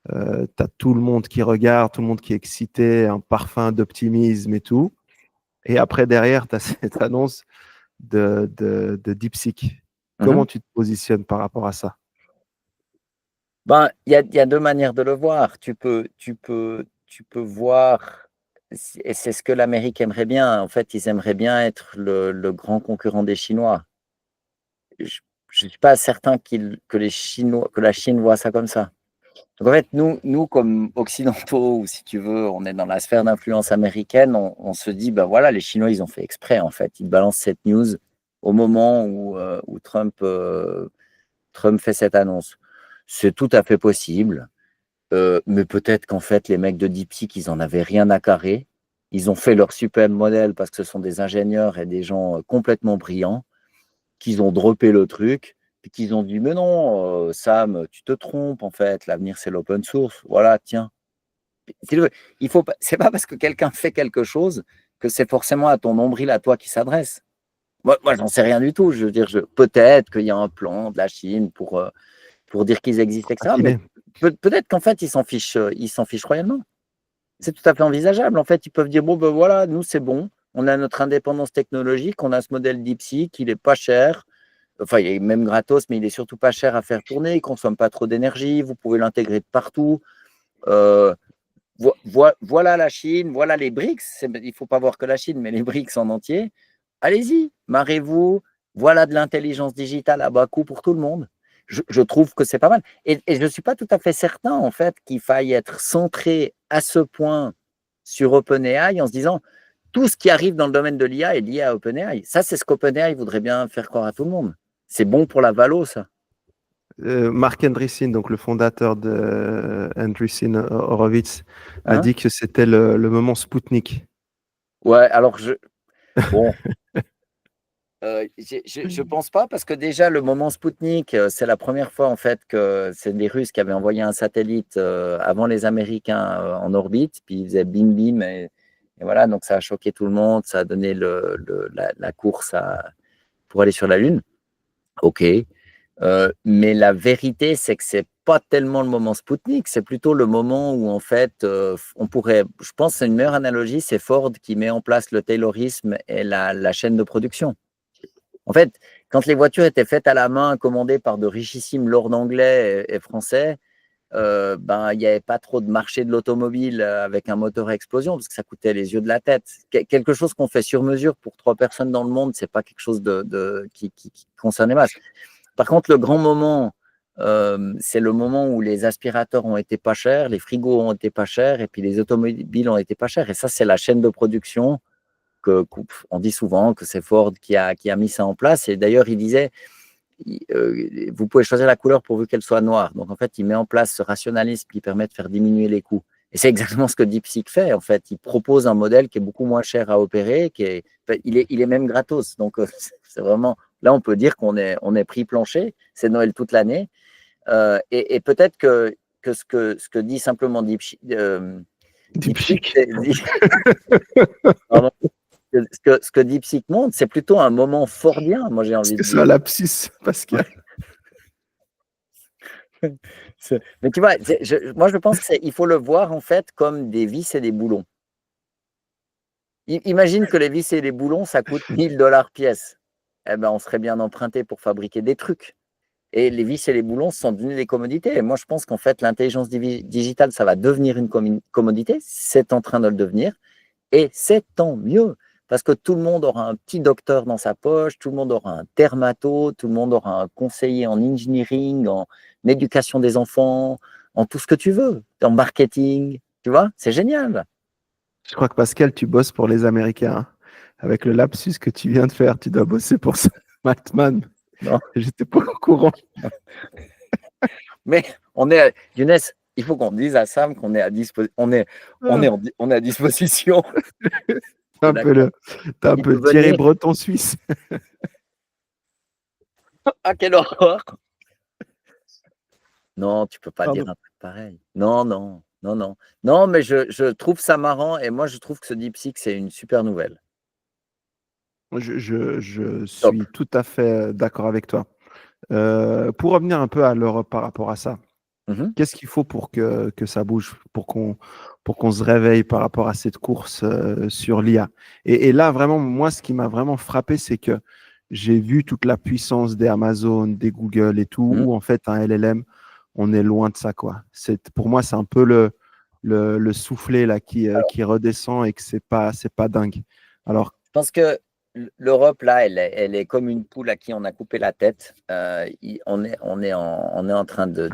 Tu as tout le monde qui regarde, tout le monde qui est excité, un parfum d'optimisme et tout. Et après, derrière, tu as cette annonce de DeepSeek. Comment tu te positionnes par rapport à ça? Il y a deux manières de le voir. Tu peux voir, et c'est ce que l'Amérique aimerait bien. En fait, ils aimeraient bien être le grand concurrent des Chinois. Je ne suis pas certain que la Chine voit ça comme ça. Donc en fait, nous comme Occidentaux, ou si tu veux, on est dans la sphère d'influence américaine, on se dit, ben voilà, les Chinois, ils ont fait exprès, en fait. Ils balancent cette news au moment où Trump fait cette annonce. C'est tout à fait possible, mais peut-être qu'en fait, les mecs de DeepSeek, ils n'en avaient rien à carrer. Ils ont fait leur super modèle parce que ce sont des ingénieurs et des gens complètement brillants, qu'ils ont droppé le truc, puis qu'ils ont dit, mais non, Sam, tu te trompes, en fait, l'avenir, c'est l'open source. Voilà, tiens. C'est pas parce que quelqu'un fait quelque chose que c'est forcément à ton nombril, à toi, qui s'adresse. Moi j'en sais rien du tout. Je veux dire, peut-être qu'il y a un plan de la Chine pour dire qu'ils existent, etc. Mais peut-être qu'en fait, ils s'en fichent royalement. C'est tout à fait envisageable. En fait, ils peuvent dire, bon, ben voilà, nous, c'est bon. On a notre indépendance technologique, on a ce modèle DeepSeek, il est pas cher. Enfin, il est même gratos, mais il est surtout pas cher à faire tourner, il ne consomme pas trop d'énergie, vous pouvez l'intégrer de partout. Voilà la Chine, voilà les BRICS. Il ne faut pas voir que la Chine, mais les BRICS en entier. Allez-y, marrez-vous. Voilà de l'intelligence digitale à bas coût pour tout le monde. Je trouve que c'est pas mal. Et je ne suis pas tout à fait certain, en fait, qu'il faille être centré à ce point sur OpenAI en se disant tout ce qui arrive dans le domaine de l'IA est lié à OpenAI. Ça, c'est ce qu'OpenAI voudrait bien faire croire à tout le monde. C'est bon pour la valo, ça. Marc Andreessen, donc le fondateur de Andreessen Horowitz, a dit que c'était le moment Spoutnik. Ouais, alors bon, je pense pas parce que déjà le moment Spoutnik, c'est la première fois en fait que c'est les Russes qui avaient envoyé un satellite avant les Américains en orbite, puis ils faisaient bim bim et voilà, donc ça a choqué tout le monde, ça a donné la course pour aller sur la Lune. Ok, mais la vérité c'est que c'est pas tellement le moment Spoutnik, c'est plutôt le moment où en fait on pourrait, je pense que c'est une meilleure analogie, c'est Ford qui met en place le Taylorisme et la chaîne de production. En fait, quand les voitures étaient faites à la main, commandées par de richissimes lords anglais et français, il n'y avait pas trop de marché de l'automobile avec un moteur à explosion parce que ça coûtait les yeux de la tête. Quelque chose qu'on fait sur mesure pour 3 personnes dans le monde, c'est pas quelque chose qui concerne les masses. Par contre, le grand moment, c'est le moment où les aspirateurs ont été pas chers, les frigos ont été pas chers et puis les automobiles ont été pas chers. Et ça, c'est la chaîne de production on dit souvent que c'est Ford qui a mis ça en place. Et d'ailleurs, il disait, vous pouvez choisir la couleur pourvu qu'elle soit noire. Donc, en fait, il met en place ce rationalisme qui permet de faire diminuer les coûts. Et c'est exactement ce que DeepSeek fait, en fait. Il propose un modèle qui est beaucoup moins cher à opérer, il est même gratos. Donc, c'est vraiment, là, on peut dire qu'on est prix plancher. C'est Noël toute l'année. Et peut-être que ce que dit simplement DeepSeek, pardon, ce que DeepSeek montre, c'est plutôt un moment fordien, moi j'ai envie de dire. C'est un lapsus, Pascal. Mais tu vois, moi je pense qu'il faut le voir en fait comme des vis et des boulons. Imagine que les vis et les boulons, ça coûte $1000 pièce. Eh ben, on serait bien emprunté pour fabriquer des trucs. Et les vis et les boulons sont devenus des commodités. Et moi, je pense qu'en fait, l'intelligence digitale, ça va devenir une commodité. C'est en train de le devenir. Et c'est tant mieux. Parce que tout le monde aura un petit docteur dans sa poche, tout le monde aura un dermato, tout le monde aura un conseiller en engineering, en éducation des enfants, en tout ce que tu veux, en marketing. Tu vois, c'est génial. Je crois que Pascal, tu bosses pour les Américains, hein. Avec le lapsus que tu viens de faire, tu dois bosser pour ça. Altman. Non. J'étais pas au courant. Mais Younes, il faut qu'on dise à Sam qu'on est à disposition. On est à disposition. T'as un peu Thierry Breton suisse. Ah, quelle horreur! Non, tu peux pas dire un truc pareil. Non, non, non, non. Non, mais je trouve ça marrant et moi, je trouve que ce DeepSeek, c'est une super nouvelle. Je suis tout à fait d'accord avec toi. Pour revenir un peu à l'Europe par rapport à ça, qu'est-ce qu'il faut pour que ça bouge, pour qu'on se réveille par rapport à cette course sur l'IA? Et là, vraiment, moi, ce qui m'a vraiment frappé, c'est que j'ai vu toute la puissance des Amazon, des Google et tout, où en fait, un LLM, on est loin de ça, quoi. Pour moi, c'est un peu le soufflet là qui redescend et que c'est pas dingue. Alors, je pense que l'Europe, là, elle est comme une poule à qui on a coupé la tête. On est en train de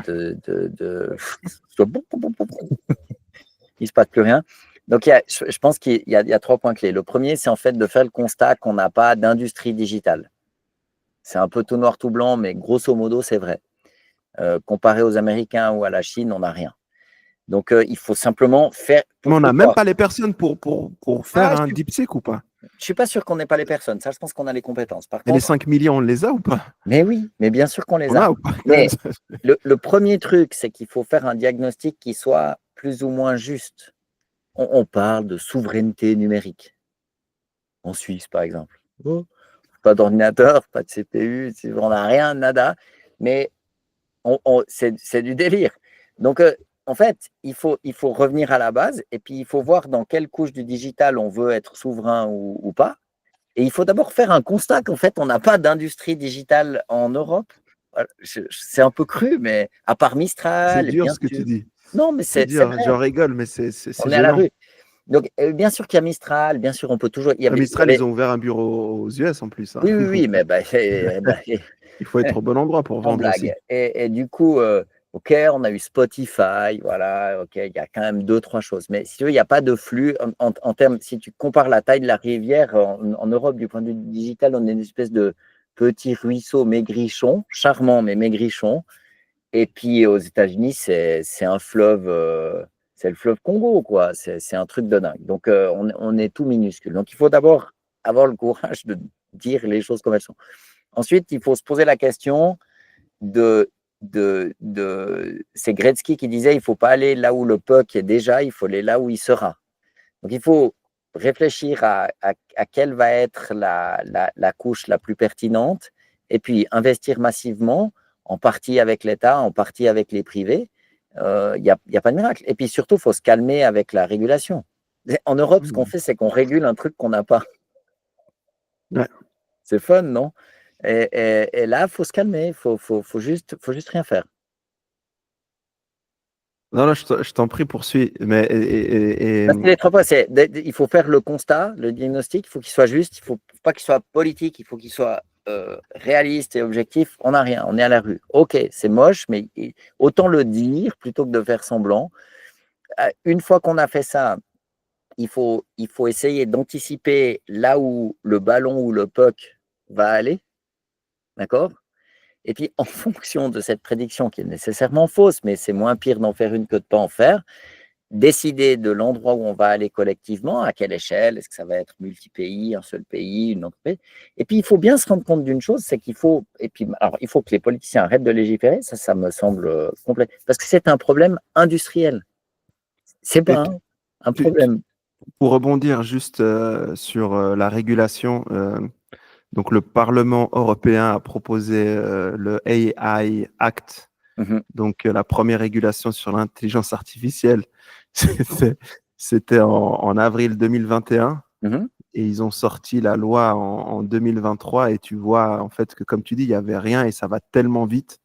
il se passe plus rien. Donc, je pense qu'il y a 3 points clés. Le premier, c'est en fait de faire le constat qu'on n'a pas d'industrie digitale. C'est un peu tout noir, tout blanc, mais grosso modo, c'est vrai. Comparé aux Américains ou à la Chine, on n'a rien. Donc, il faut simplement faire. Mais on n'a même pas les personnes pour faire un DeepSeek ou pas? Je ne suis pas sûr qu'on n'ait pas les personnes. Ça, je pense qu'on a les compétences. Par contre, les 5 millions, on les a ou pas? Mais oui, mais bien sûr qu'on les a. Ou pas? Mais le premier truc, c'est qu'il faut faire un diagnostic qui soit plus ou moins juste. On parle de souveraineté numérique. En Suisse, par exemple. Pas d'ordinateur, pas de CPU, on n'a rien, nada. Mais c'est du délire. Donc, en fait, il faut revenir à la base et puis il faut voir dans quelle couche du digital on veut être souverain ou pas. Et il faut d'abord faire un constat qu'en fait, on n'a pas d'industrie digitale en Europe. C'est un peu cru, mais à part Mistral. C'est dur ce que tu dis. Non, mais c'est dur. vrai. Je rigole, mais c'est on est à la rue. Donc, bien sûr qu'il y a Mistral, bien sûr, on peut toujours. Mistral, ils ont ouvert un bureau aux US en plus. Hein. Oui, mais il faut être au bon endroant pour vendre aussi. Et du coup, OK, on a eu Spotify, voilà, OK, il y a quand même 2-3 choses. Mais si tu veux, il n'y a pas de flux en termes, si tu compares la taille de la rivière en Europe du point de vue digital, on est une espèce de petit ruisseau maigrichon, charmant mais maigrichon. Et puis aux États-Unis, c'est un fleuve, c'est le fleuve Congo, quoi. C'est un truc de dingue. Donc on est tout minuscule. Donc il faut d'abord avoir le courage de dire les choses comme elles sont. Ensuite, il faut se poser la question c'est Gretzky qui disait il ne faut pas aller là où le puck est déjà, il faut aller là où il sera. Donc il faut réfléchir à quelle va être la couche la plus pertinente et puis investir massivement, en partie avec l'État, en partie avec les privés. Il n'y a pas de miracle. Et puis surtout, il faut se calmer avec la régulation. En Europe, ce qu'on fait, c'est qu'on régule un truc qu'on n'a pas. Ouais. C'est fun, non? Et là, il faut se calmer, il faut juste rien faire. Non, je t'en prie, poursuis. Mais, C'est les 3 points. Il faut faire le constat, le diagnostic, il faut qu'il soit juste, il ne faut pas qu'il soit politique, il faut qu'il soit réaliste et objectif. On n'a rien, on est à la rue. Ok, c'est moche, mais autant le dire plutôt que de faire semblant. Une fois qu'on a fait ça, il faut essayer d'anticiper là où le ballon ou le puck va aller. D'accord? Et puis, en fonction de cette prédiction qui est nécessairement fausse, mais c'est moins pire d'en faire une que de ne pas en faire, décider de l'endroit où on va aller collectivement, à quelle échelle, est-ce que ça va être multi-pays, un seul pays, une entreprise. Et puis, il faut bien se rendre compte d'une chose, c'est qu'il faut, et puis, alors, il faut que les politiciens arrêtent de légiférer, ça me semble complet, parce que c'est un problème industriel. C'est et pas un problème. pour rebondir juste sur la régulation, donc le Parlement européen a proposé le AI Act, Mhm, donc la première régulation sur l'intelligence artificielle. C'était en avril 2021 mhm. et ils ont sorti la loi en 2023 et tu vois en fait que comme tu dis, il n'y avait rien et ça va tellement vite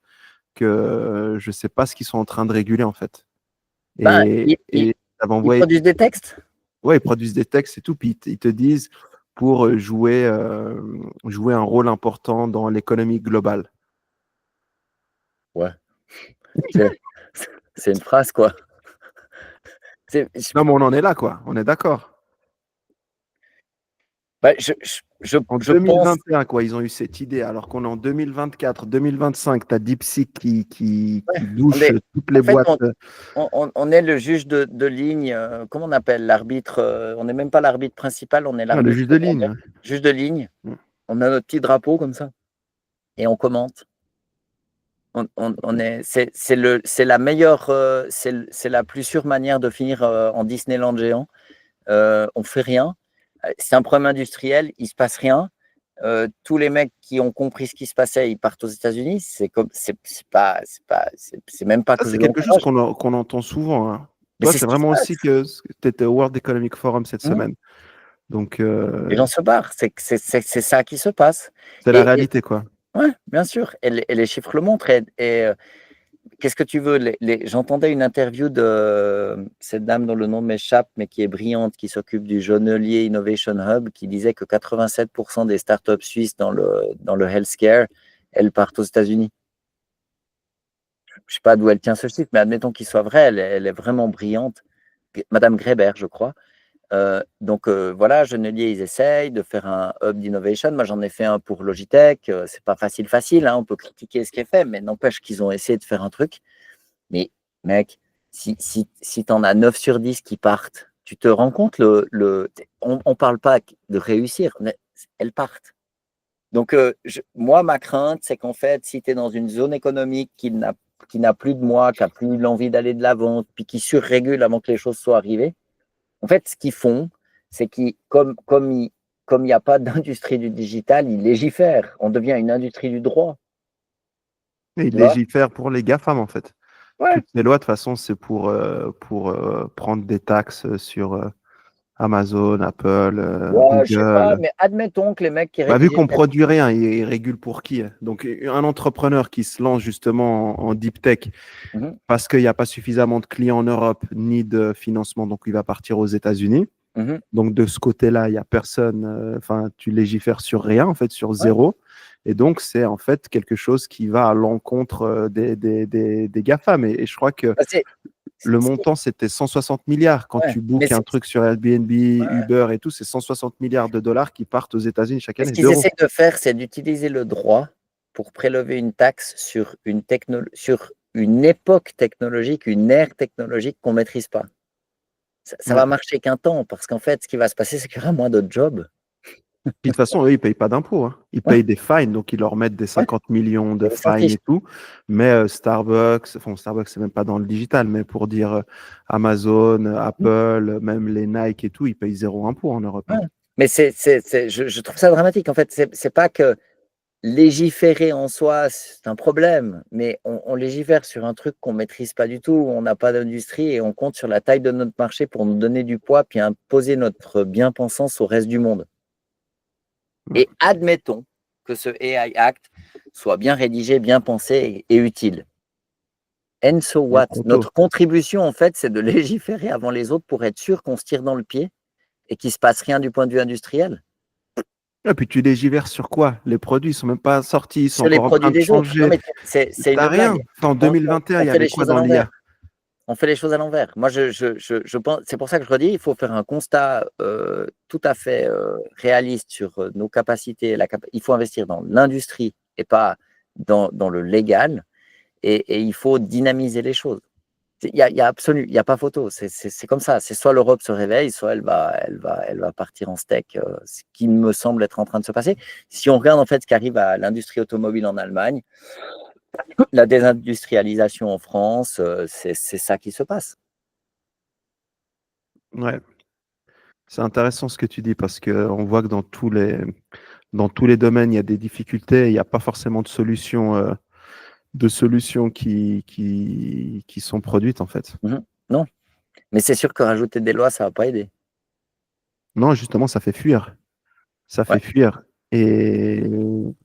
que je ne sais pas ce qu'ils sont en train de réguler en fait. Ben, Et ça va ils envoyer, produisent des textes. ouais, ils produisent des textes et tout, puis ils te disent pour jouer un rôle important dans l'économie globale. Ouais, c'est c'est une phrase, quoi. C'est- je, Non, mais on en est là, quoi. On est d'accord. ben, En je pense. 2021, quoi, ils ont eu cette idée, alors qu'on est en 2024, 2025, tu as DeepSeek qui On douche est, toutes en les fait, boîtes. on est le juge de ligne, comment on appelle l'arbitre, on n'est même pas l'arbitre principal, on est Le l'arbitre juge de ligne. juge de ligne. Ouais. On a notre petit drapeau comme ça et on commente. C'est la meilleure, c'est la plus sûre manière de finir en Disneyland géant. On fait rien. C'est un problème industriel, il se passe rien. Tous les mecs qui ont compris ce qui se passait, ils partent aux États-Unis. C'est même pas Ça, que je c'est quelque chose l'encourage, qu'on entend souvent, hein. mais Toi, c'est c'est ce qui se vraiment aussi passe. que tu étais au World Economic Forum cette Mmh. semaine. Donc, Les gens se barrent. C'est ça qui se passe. c'est la Et réalité, quoi. ouais, bien sûr. Et les chiffres le montrent. Qu'est-ce que tu veux? J'entendais une interview de cette dame dont le nom m'échappe, mais qui est brillante, qui s'occupe du Journalier Innovation Hub, qui disait que 87% des startups suisses dans le healthcare, elles partent aux États-Unis. Je ne sais pas d'où elle tient ce chiffre, mais admettons qu'il soit vrai, elle est vraiment brillante. Madame Greber, je crois. Voilà, Genelier, ils essayent de faire un hub d'innovation. Moi, j'en ai fait un pour Logitech. C'est pas facile, hein, on peut critiquer ce qui est fait, mais n'empêche qu'ils ont essayé de faire un truc. Mais mec, si tu en as 9 sur 10 qui partent, tu te rends compte, on ne parle pas de réussir, mais elles partent. Donc, moi, ma crainte, c'est qu'en fait, si tu es dans une zone économique qui n'a plus de moi, qui n'a plus l'envie d'aller de l'avant, puis qui surrégule avant que les choses soient arrivées, en fait, ce qu'ils font, c'est comme il n'y a pas d'industrie du digital, ils légifèrent. On devient une industrie du droit. Et ils Tu vois? légifèrent pour les GAFAM, en fait. Ouais. Toutes ces lois, de toute façon, c'est pour prendre des taxes sur Amazon, Apple, Ouais, je sais pas, Google. mais admettons que les mecs qui Bah, vu rédigent qu'on produit rien, ils régulent pour qui? Donc, un entrepreneur qui se lance justement en deep tech Mhm, parce qu'il n'y a pas suffisamment de clients en Europe ni de financement, donc il va partir aux États-Unis. mhm. Donc, de ce côté-là, il n'y a personne, enfin, tu légifères sur rien, en fait, sur Ouais. zéro. Et donc, c'est en fait quelque chose qui va à l'encontre des GAFAM. Et je crois que Bah, le montant, c'était 160 milliards. Quand ouais. tu Mais bookes un truc sur Airbnb, Uber et tout, c'est 160 milliards de dollars qui partent aux États-Unis chaque ce année, qu'ils d'euros. essayent de faire, c'est d'utiliser le droit pour prélever une taxe sur sur une époque technologique, une ère technologique qu'on ne maîtrise pas. Ça Ouais. va marcher qu'un temps, parce qu'en fait, ce qui va se passer, c'est qu'il y aura moins de jobs. Puis de toute façon, eux, ils ne payent pas d'impôts, hein. Ils Ouais, payent des fines, donc ils leur mettent des ouais. 50 millions de Et ils s'en fines fichent. et tout. Mais Starbucks, enfin Starbucks, c'est même pas dans le digital, mais pour dire Amazon, Apple, même les Nike et tout, ils payent zéro impôt en Europe, Ouais. hein. Mais je trouve ça dramatique. En fait, c'est pas que légiférer en soi, c'est un problème, mais on légifère sur un truc qu'on ne maîtrise pas du tout, on n'a pas d'industrie et on compte sur la taille de notre marché pour nous donner du poids puis imposer notre bien-pensance au reste du monde. Ouais. Et admettons que ce AI Act soit bien rédigé, bien pensé et utile. And so Il est what? trop tôt. Notre contribution, en fait, c'est de légiférer avant les autres pour être sûr qu'on se tire dans le pied et qu'il ne se passe rien du point de vue industriel. Et puis tu légifères sur quoi? Les produits ne sont même pas sortis, ils sont Sur les encore en train produits de des autres. Non, changer. mais c'est T'as une rien. blague. Enfin, en 2021, On il y fait avait les quoi choses à dans l'envers. l'IA? On fait les choses à l'envers. Moi, je pense, c'est pour ça que je redis, il faut faire un constat tout à fait réaliste sur nos capacités. Il faut investir dans l'industrie et pas dans le légal. Et il faut dynamiser les choses. Il y a absolu, il y a pas photo. C'est comme ça. C'est soit l'Europe se réveille, soit elle va partir en steak, ce qui me semble être en train de se passer. Si on regarde en fait ce qui arrive à l'industrie automobile en Allemagne, la désindustrialisation en France, c'est ça qui se passe. Ouais. C'est intéressant ce que tu dis parce qu'on voit que dans tous les domaines, il y a des difficultés. Il n'y a pas forcément de solutions qui sont produites, en fait. Non, mais c'est sûr que rajouter des lois, ça va pas aider. Non, justement, ça fait fuir. Ça fait Ouais. fuir. Et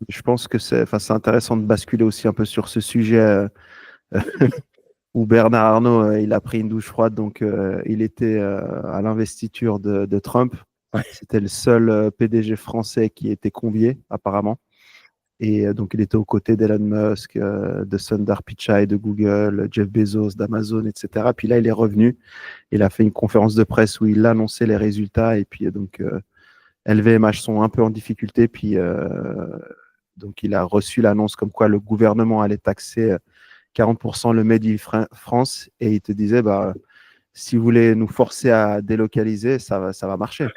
je pense que c'est intéressant de basculer aussi un peu sur ce sujet où Bernard Arnault, il a pris une douche froide. Donc, il était à l'investiture de Trump. Ouais. C'était le seul PDG français qui était convié, apparemment. Et donc, il était aux côtés d'Elon Musk, de Sundar Pichai de Google, Jeff Bezos d'Amazon, etc. Puis là, il est revenu. Il a fait une conférence de presse où il a annoncé les résultats. Et puis, donc, LVMH sont un peu en difficulté. Puis, donc, il a reçu l'annonce comme quoi le gouvernement allait taxer 40% le Made in France. Et il te disait, bah, si vous voulez nous forcer à délocaliser, ça va marcher.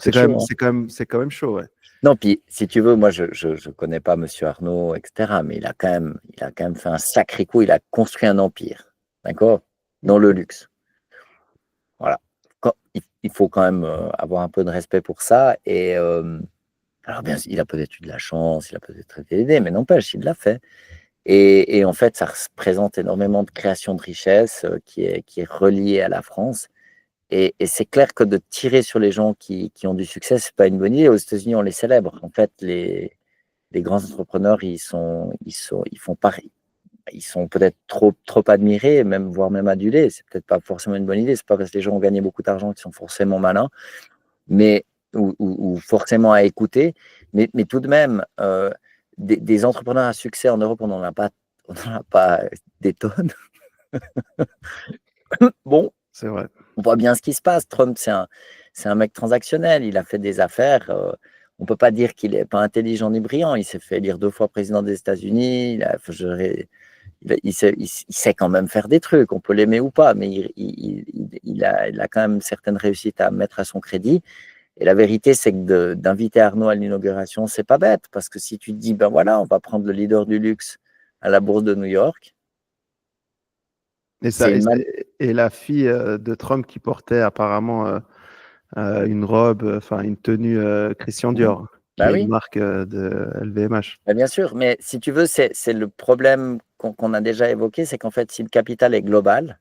C'est chaud, hein. quand même chaud, ouais. Non, puis si tu veux, moi je connais pas Monsieur Arnault, etc. Mais il a quand même fait un sacré coup. Il a construit un empire, d'accord, dans le luxe. Voilà. Il faut quand même avoir un peu de respect pour ça. Et alors bien, il a peut-être eu de la chance, il a peut-être été aidé, mais n'empêche, il l'a fait. Et en fait, ça représente énormément de création de richesse qui est reliée à la France. Et c'est clair que de tirer sur les gens qui ont du succès, c'est pas une bonne idée. Aux États-Unis, on les célèbre. En fait, les grands entrepreneurs, ils font pareil. Ils sont peut-être trop admirés, voire même adulés. C'est peut-être pas forcément une bonne idée. C'est pas parce que les gens ont gagné beaucoup d'argent qu'ils sont forcément malins, mais ou forcément à écouter. Mais tout de même, des entrepreneurs à succès en Europe, on n'en a pas des tonnes. Bon, C'est vrai. on voit bien ce qui se passe. Trump, c'est un mec transactionnel. Il a fait des affaires. On ne peut pas dire qu'il n'est pas intelligent ni brillant. Il s'est fait élire 2 fois président des États-Unis. Il sait quand même faire des trucs. On peut l'aimer ou pas, mais il a quand même certaines réussites à mettre à son crédit. Et la vérité, c'est que d'inviter Arnaud à l'inauguration, c'est pas bête. Parce que si tu te dis, ben voilà, on va prendre le leader du luxe à la bourse de New York, Et, c'est une manne. et la fille de Trump qui portait apparemment une robe, enfin une tenue Christian Dior, qui Bah est une oui. marque de LVMH. Bien sûr, mais si tu veux, c'est le problème qu'on a déjà évoqué, c'est qu'en fait, si le capital est global,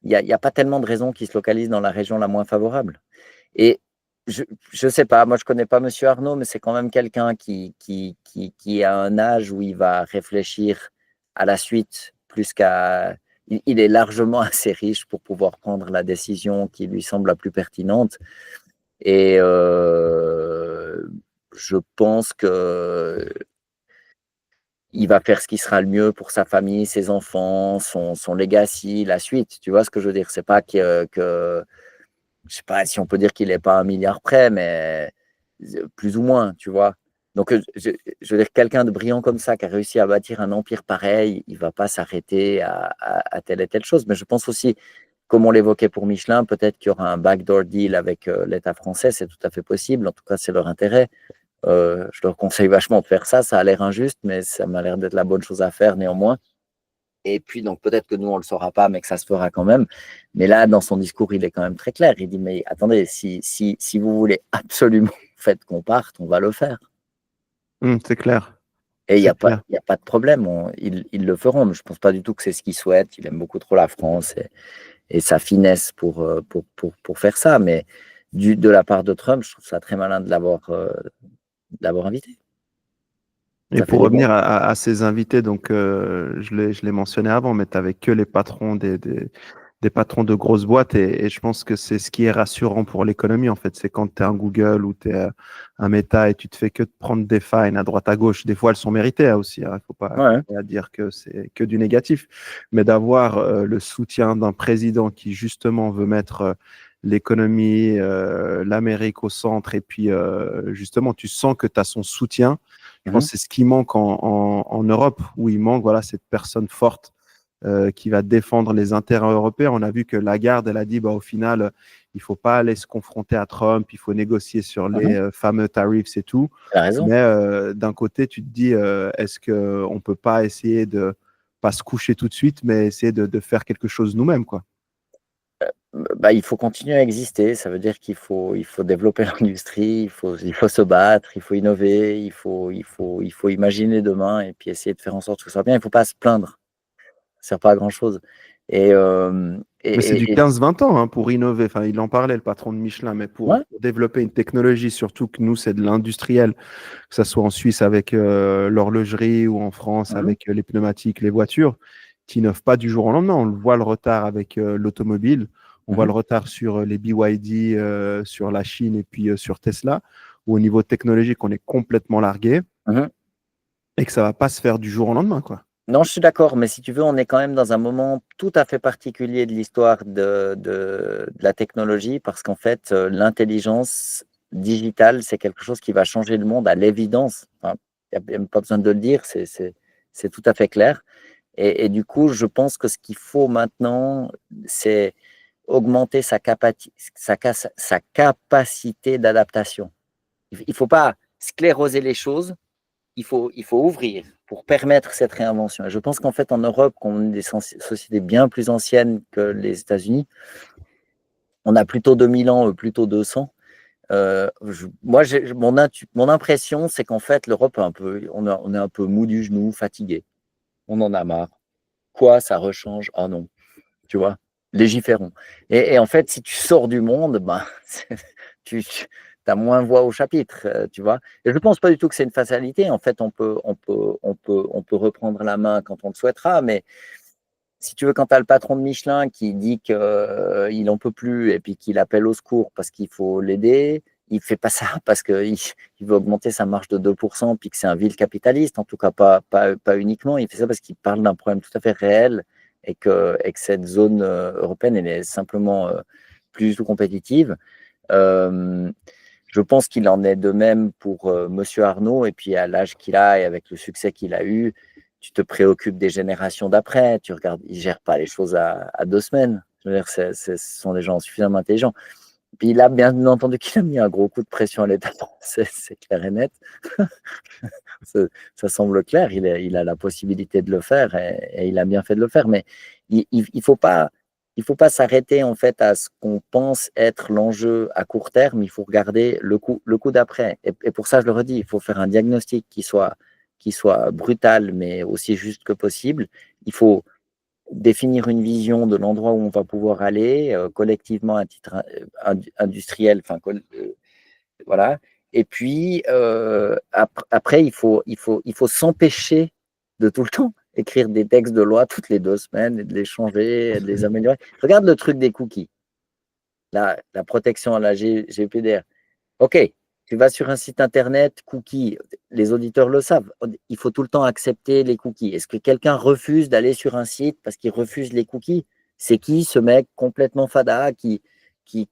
il y a pas tellement de raisons qu'il se localise dans la région la moins favorable. Et je sais pas, moi je connais pas Monsieur Arnaud, mais c'est quand même quelqu'un qui a un âge où il va réfléchir à la suite plus qu'à. Il est largement assez riche pour pouvoir prendre la décision qui lui semble la plus pertinente. Et je pense que il va faire ce qui sera le mieux pour sa famille, ses enfants, son legacy, la suite. Tu vois ce que je veux dire? C'est pas que je sais pas si on peut dire qu'il n'est pas 1 milliard près, mais plus ou moins, tu vois. Donc, je veux dire, quelqu'un de brillant comme ça, qui a réussi à bâtir un empire pareil, il ne va pas s'arrêter à telle et telle chose. Mais je pense aussi, comme on l'évoquait pour Michelin, peut-être qu'il y aura un backdoor deal avec l'État français, c'est tout à fait possible. En tout cas, c'est leur intérêt. Je leur conseille vachement de faire ça. Ça a l'air injuste, mais ça m'a l'air d'être la bonne chose à faire néanmoins. Et puis, donc, peut-être que nous, on ne le saura pas, mais que ça se fera quand même. Mais là, dans son discours, il est quand même très clair. Il dit, mais attendez, si vous voulez absolument qu'on parte, on va le faire. C'est clair. Et il n'y C'est a pas, clair. il y a pas de problème. Ils le feront. Mais je ne pense pas du tout que c'est ce qu'ils souhaitent. Il aime beaucoup trop la France et sa finesse pour faire ça. Mais de la part de Trump, je trouve ça très malin de l'avoir invité. Et Ça fait pour des bons. revenir à ces invités, donc je l'ai mentionné avant, mais tu n'avais que les patrons des patrons de grosses boîtes et je pense que c'est ce qui est rassurant pour l'économie en fait. C'est quand tu es un Google ou tu es un Meta et tu te fais que de prendre des fines à droite à gauche. Des fois, elles sont méritées aussi. Il ne Ouais. faut pas dire que c'est que du négatif, mais d'avoir le soutien d'un président qui justement veut mettre l'économie, l'Amérique au centre et puis justement, tu sens que tu as son soutien. Je pense Mhm. que c'est ce qui manque en Europe, où il manque voilà, cette personne forte qui va défendre les intérêts européens. On a vu que Lagarde, elle a dit, bah, au final, il ne faut pas aller se confronter à Trump, il faut négocier sur les Mhm. fameux tarifs et tout. Tu as raison. Mais d'un côté, tu te dis, est-ce qu'on ne peut pas essayer de pas se coucher tout de suite, mais essayer de faire quelque chose nous-mêmes, quoi. Bah, il faut continuer à exister. Ça veut dire il faut développer l'industrie, il faut se battre, il faut innover, il faut imaginer demain et puis essayer de faire en sorte que ce soit bien. Il ne faut pas se plaindre. Ça sert pas à grand-chose. Et, euh, Mais c'est du et 15-20 ans hein, pour innover. Enfin, il en parlait, le patron de Michelin, mais ouais. pour développer une technologie, surtout que nous, c'est de l'industriel, que ce soit en Suisse avec l'horlogerie ou en France Mhm. avec les pneumatiques, les voitures, qui n'innovent pas du jour au lendemain. On le voit le retard avec l'automobile, on voit Mhm. le retard sur les BYD, sur la Chine et puis sur Tesla, où au niveau technologique, on est complètement largué Mhm. et que ça va pas se faire du jour au lendemain, quoi. Non, je suis d'accord, mais si tu veux, on est quand même dans un moment tout à fait particulier de l'histoire de la technologie, parce qu'en fait, l'intelligence digitale, c'est quelque chose qui va changer le monde à l'évidence. Enfin, il n'y a même pas besoin de le dire, c'est tout à fait clair. Et du coup, je pense que ce qu'il faut maintenant, c'est augmenter sa capacité d'adaptation. Il ne faut pas scléroser les choses, il faut ouvrir pour permettre cette réinvention. Et je pense qu'en fait, en Europe, on est des sociétés bien plus anciennes que les États-Unis. On a plutôt 2000 ans, plutôt 200. Moi, mon impression, c'est qu'en fait, l'Europe, on est un peu mou du genou, fatigué. On en a marre. Quoi, ça rechange? Ah non, tu vois, légiférons. Et en fait, si tu sors du monde, ben, tu as moins voix au chapitre, tu vois. Et je ne pense pas du tout que c'est une fatalité. En fait, on peut reprendre la main quand on le souhaitera, mais si tu veux, quand tu as le patron de Michelin qui dit qu'il n'en peut plus et puis qu'il appelle au secours parce qu'il faut l'aider, il ne fait pas ça parce qu'il veut augmenter sa marge de 2%, puis que c'est un vil capitaliste, en tout cas pas uniquement. Il fait ça parce qu'il parle d'un problème tout à fait réel et que cette zone européenne, elle est simplement plus du tout compétitive. Euh, je pense qu'il en est de même pour Monsieur Arnaud, et puis à l'âge qu'il a et avec le succès qu'il a eu, tu te préoccupes des générations d'après. Tu regardes, ils ne gèrent pas les choses à 2 semaines. Je veux dire, ce sont des gens suffisamment intelligents. Puis il a bien entendu qu'il a mis un gros coup de pression à l'État français, c'est clair et net. ça, ça semble clair, il a la possibilité de le faire et il a bien fait de le faire. Mais il faut pas s'arrêter en fait à ce qu'on pense être l'enjeu à court terme. Il faut regarder le coup d'après. Et pour ça, je le redis, il faut faire un diagnostic qui soit brutal, mais aussi juste que possible. Il faut définir une vision de l'endroit où on va pouvoir aller collectivement à titre industriel, enfin, voilà. Et puis, après, il faut s'empêcher de tout le temps écrire des textes de loi toutes les 2 semaines et de les changer et de les améliorer. Regarde le truc des cookies, la protection à la GPDR. OK, tu vas sur un site internet, cookies, les auditeurs le savent, il faut tout le temps accepter les cookies. Est-ce que quelqu'un refuse d'aller sur un site parce qu'il refuse les cookies? C'est qui ce mec complètement fada qui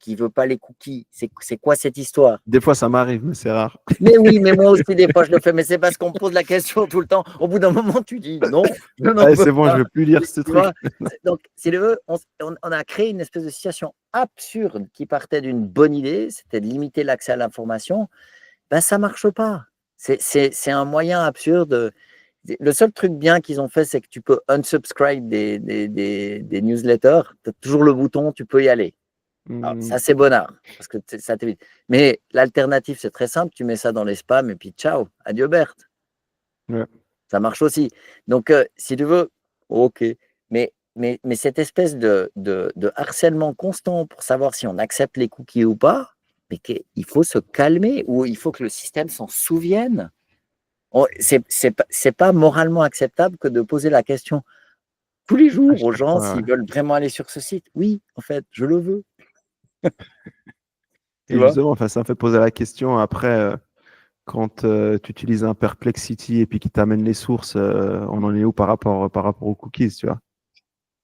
veut pas les cookies? C'est quoi cette histoire? Des fois, ça m'arrive, mais c'est rare. Mais oui, mais moi aussi, des fois, je le fais, mais c'est parce qu'on me pose la question tout le temps. Au bout d'un moment, tu dis non, je n'en Allez, veux c'est bon, je pas. ne veux plus lire ce Tu truc. vois. Donc, si tu veux, on a créé une espèce de situation absurde qui partait d'une bonne idée, c'était de limiter l'accès à l'information. Ben, ça ne marche pas. C'est un moyen absurde. Le seul truc bien qu'ils ont fait, c'est que tu peux unsubscribe des newsletters. Tu as toujours le bouton, tu peux y aller. Alors, ça, c'est bonnard, parce que ça t'évite. Mais l'alternative, c'est très simple. Tu mets ça dans les spams et puis ciao, adieu Berthe. Ouais. Ça marche aussi. Donc, si tu veux, OK. Mais cette espèce de harcèlement constant pour savoir si on accepte les cookies ou pas, il faut se calmer ou il faut que le système s'en souvienne. C'est pas moralement acceptable que de poser la question tous les À jours aux chaque gens fois, s'ils veulent vraiment aller sur ce site. Oui, en fait, je le veux. Tu et vois? justement, enfin, ça me fait poser la question après, quand tu utilises un Perplexity et puis qui t'amène les sources, on en est où par rapport aux cookies, tu vois?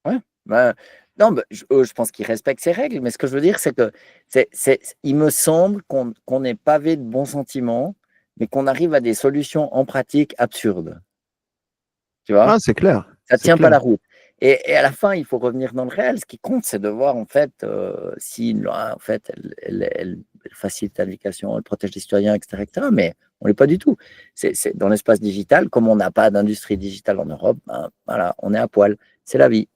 Ouais, bah, non, bah, je pense qu'ils respectent ces règles, mais ce que je veux dire, c'est que il me semble qu'on est pavé de bons sentiments, mais qu'on arrive à des solutions en pratique absurdes. Tu vois? Ah, c'est clair, Ça c'est tient pas clair. la route et à la fin, il faut revenir dans le réel. Ce qui compte, c'est de voir en fait, si une loi, en fait, elle facilite l'application, elle protège les citoyens et cetera, mais on l'est pas du tout. C'est dans l'espace digital, comme on n'a pas d'industrie digitale en Europe, ben, voilà, on est à poil. C'est la vie.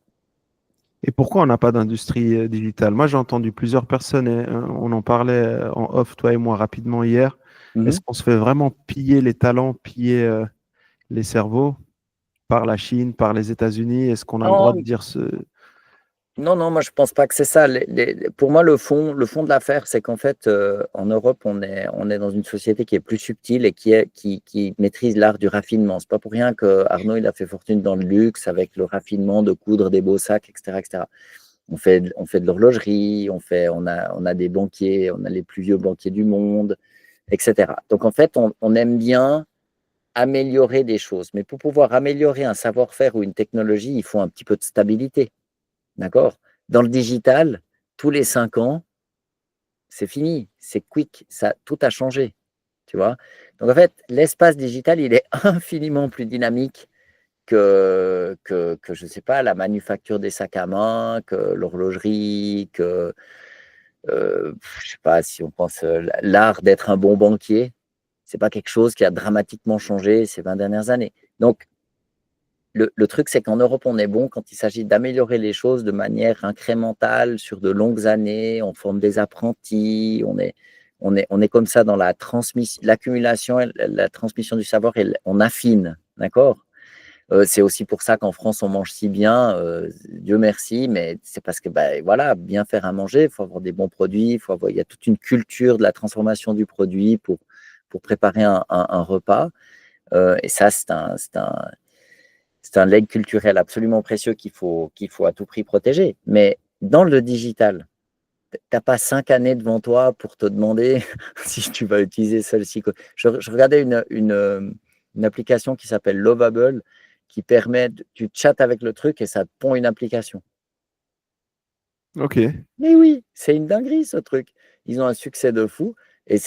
Et pourquoi on n'a pas d'industrie digitale? Moi, j'ai entendu plusieurs personnes, et on en parlait en off, toi et moi, rapidement hier. Mmh. Est-ce qu'on se fait vraiment piller les talents, piller les cerveaux par la Chine, par les États-Unis? Est-ce qu'on a le droit de Non, dire ce... non, non, moi je pense pas que c'est ça. Pour moi, le fond de l'affaire, c'est qu'en fait, en Europe, on est dans une société qui est plus subtile et qui maîtrise l'art du raffinement. C'est pas pour rien que Arnaud, il a fait fortune dans le luxe avec le raffinement de coudre des beaux sacs, etc., etc. On fait de l'horlogerie, on a des banquiers, on a les plus vieux banquiers du monde, etc. Donc en fait, on aime bien améliorer des choses. Mais pour pouvoir améliorer un savoir-faire ou une technologie, il faut un petit peu de stabilité. D'accord? Dans le digital, tous les 5 ans, c'est fini, c'est quick, ça tout a changé, tu vois? Donc en fait, l'espace digital, il est infiniment plus dynamique que je sais pas, la manufacture des sacs à main, que l'horlogerie, que, je sais pas, si on pense, l'art d'être un bon banquier, c'est pas quelque chose qui a dramatiquement changé ces 20 dernières années. Donc le truc, c'est qu'en Europe, on est bon quand il s'agit d'améliorer les choses de manière incrémentale sur de longues années. On forme des apprentis. On est comme ça dans la transmission, l'accumulation, et la transmission du savoir. Et on affine, d'accord. C'est aussi pour ça qu'en France, on mange si bien. Dieu merci, mais c'est parce que, ben, voilà, bien faire à manger, il faut avoir des bons produits. Il y a toute une culture de la transformation du produit pour préparer un repas. Et ça, c'est un legs culturel absolument précieux qu'il faut à tout prix protéger. Mais dans le digital, tu n'as pas 5 années devant toi pour te demander si tu vas utiliser celle-ci. Je regardais une application qui s'appelle Lovable qui permet, tu chattes avec le truc et ça te pond une application. Ok. Mais oui, c'est une dinguerie ce truc. Ils ont un succès de fou et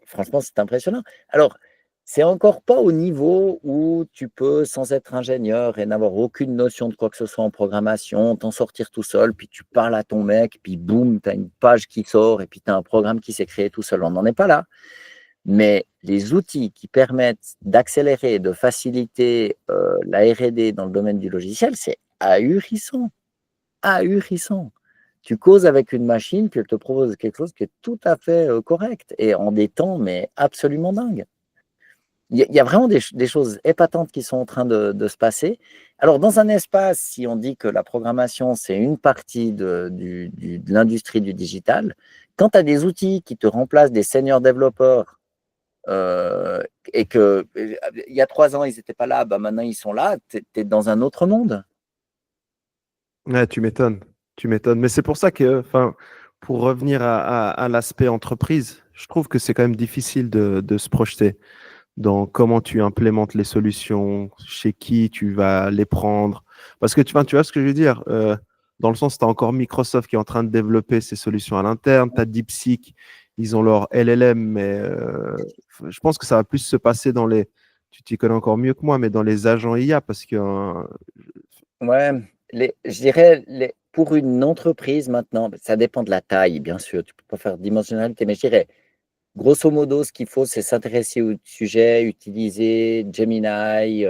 franchement, c'est impressionnant. Alors, c'est encore pas au niveau où tu peux, sans être ingénieur et n'avoir aucune notion de quoi que ce soit en programmation, t'en sortir tout seul, puis tu parles à ton mec, puis boum, tu as une page qui sort et puis tu as un programme qui s'est créé tout seul. On n'en est pas là. Mais les outils qui permettent d'accélérer et de faciliter la R&D dans le domaine du logiciel, c'est ahurissant. Ahurissant. Tu causes avec une machine, puis elle te propose quelque chose qui est tout à fait correct et en des temps, mais absolument dingue. Il y a vraiment des choses épatantes qui sont en train de se passer. Alors, dans un espace, si on dit que la programmation, c'est une partie de l'industrie du digital, quand tu as des outils qui te remplacent des seniors développeurs et que il y a 3 ans, ils n'étaient pas là, bah maintenant ils sont là, tu es dans un autre monde. Ouais, tu m'étonnes. Tu m'étonnes. Mais c'est pour ça que, enfin, pour revenir à l'aspect entreprise, je trouve que c'est quand même difficile de se projeter dans comment tu implémentes les solutions, chez qui tu vas les prendre. Parce que tu vois ce que je veux dire? Dans le sens, tu as encore Microsoft qui est en train de développer ses solutions à l'interne, tu as DeepSeek, ils ont leur LLM, mais je pense que ça va plus se passer dans les, tu t'y connais encore mieux que moi, mais dans les agents IA, parce que Ouais, je dirais, pour une entreprise maintenant, ça dépend de la taille, bien sûr, tu peux pas faire dimensionnalité, mais je dirais, grosso modo, ce qu'il faut, c'est s'intéresser au sujet, utiliser Gemini,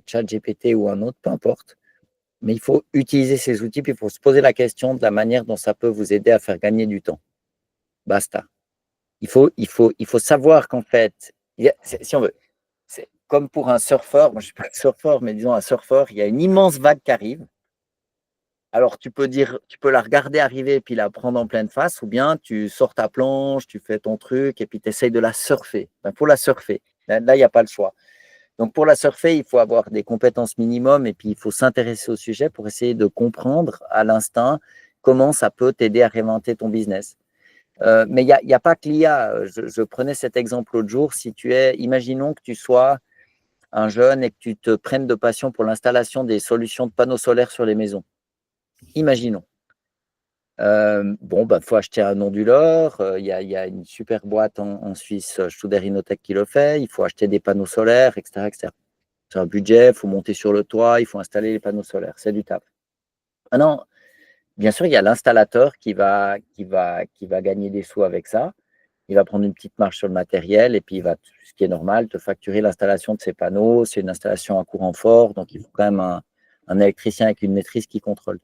ChatGPT ou un autre, peu importe. Mais il faut utiliser ces outils, puis il faut se poser la question de la manière dont ça peut vous aider à faire gagner du temps. Basta. Il faut savoir qu'en fait, si on veut, c'est comme pour un surfeur, moi je ne suis pas un surfeur, mais disons un surfeur, il y a une immense vague qui arrive. Alors, tu peux la regarder arriver et puis la prendre en pleine face, ou bien tu sors ta planche, tu fais ton truc et puis tu essayes de la surfer. Il faut la surfer. Là, il n'y a pas le choix. Donc, pour la surfer, il faut avoir des compétences minimum et puis il faut s'intéresser au sujet pour essayer de comprendre à l'instinct comment ça peut t'aider à réinventer ton business. Mais il y a pas que l'IA. Je prenais cet exemple l'autre jour. Imaginons que tu sois un jeune et que tu te prennes de passion pour l'installation des solutions de panneaux solaires sur les maisons. Imaginons. Bon, bah, faut acheter un onduleur. Il y a une super boîte en Suisse, Studer Innotech, qui le fait. Il faut acheter des panneaux solaires, etc., etc. C'est un budget, il faut monter sur le toit, il faut installer les panneaux solaires. C'est du taf. Maintenant, bien sûr, il y a l'installateur qui va gagner des sous avec ça. Il va prendre une petite marge sur le matériel et puis il va, ce qui est normal, te facturer l'installation de ces panneaux. C'est une installation à courant fort, donc il faut quand même un électricien avec une maîtrise qui contrôle.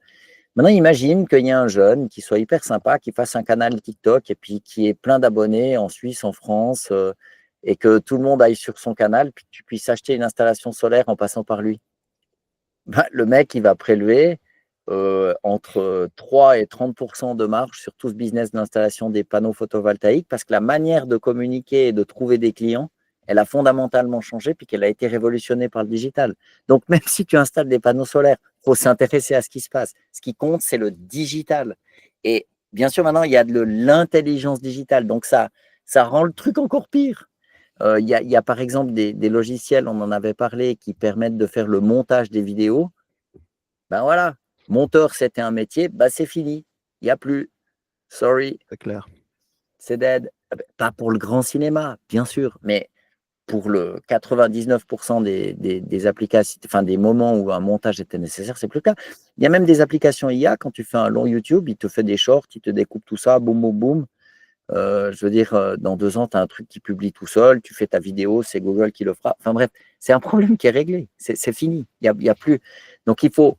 Maintenant, imagine qu'il y a un jeune qui soit hyper sympa, qui fasse un canal TikTok et puis qui ait plein d'abonnés en Suisse, en France, et que tout le monde aille sur son canal, puis que tu puisses acheter une installation solaire en passant par lui. Ben, le mec, il va prélever entre 3 et 30% de marge sur tout ce business d'installation des panneaux photovoltaïques parce que la manière de communiquer et de trouver des clients, elle a fondamentalement changé puis qu'elle a été révolutionnée par le digital. Donc, même si tu installes des panneaux solaires, il faut s'intéresser à ce qui se passe. Ce qui compte, c'est le digital. Et bien sûr, maintenant, il y a de l'intelligence digitale. Donc, ça rend le truc encore pire. Il y a par exemple des logiciels, on en avait parlé, qui permettent de faire le montage des vidéos. Ben voilà, monteur, c'était un métier, ben c'est fini. Il n'y a plus. Sorry. C'est clair. C'est dead. Pas pour le grand cinéma, bien sûr, mais pour le 99% des applications, enfin des moments où un montage était nécessaire, c'est plus le cas. Il y a même des applications IA, quand tu fais un long YouTube, il te fait des shorts, il te découpe tout ça, boum, boum, boum. Je veux dire, dans 2 ans, tu as un truc qui publie tout seul, tu fais ta vidéo, c'est Google qui le fera. Enfin bref, c'est un problème qui est réglé, c'est fini. Il y a plus. Donc il faut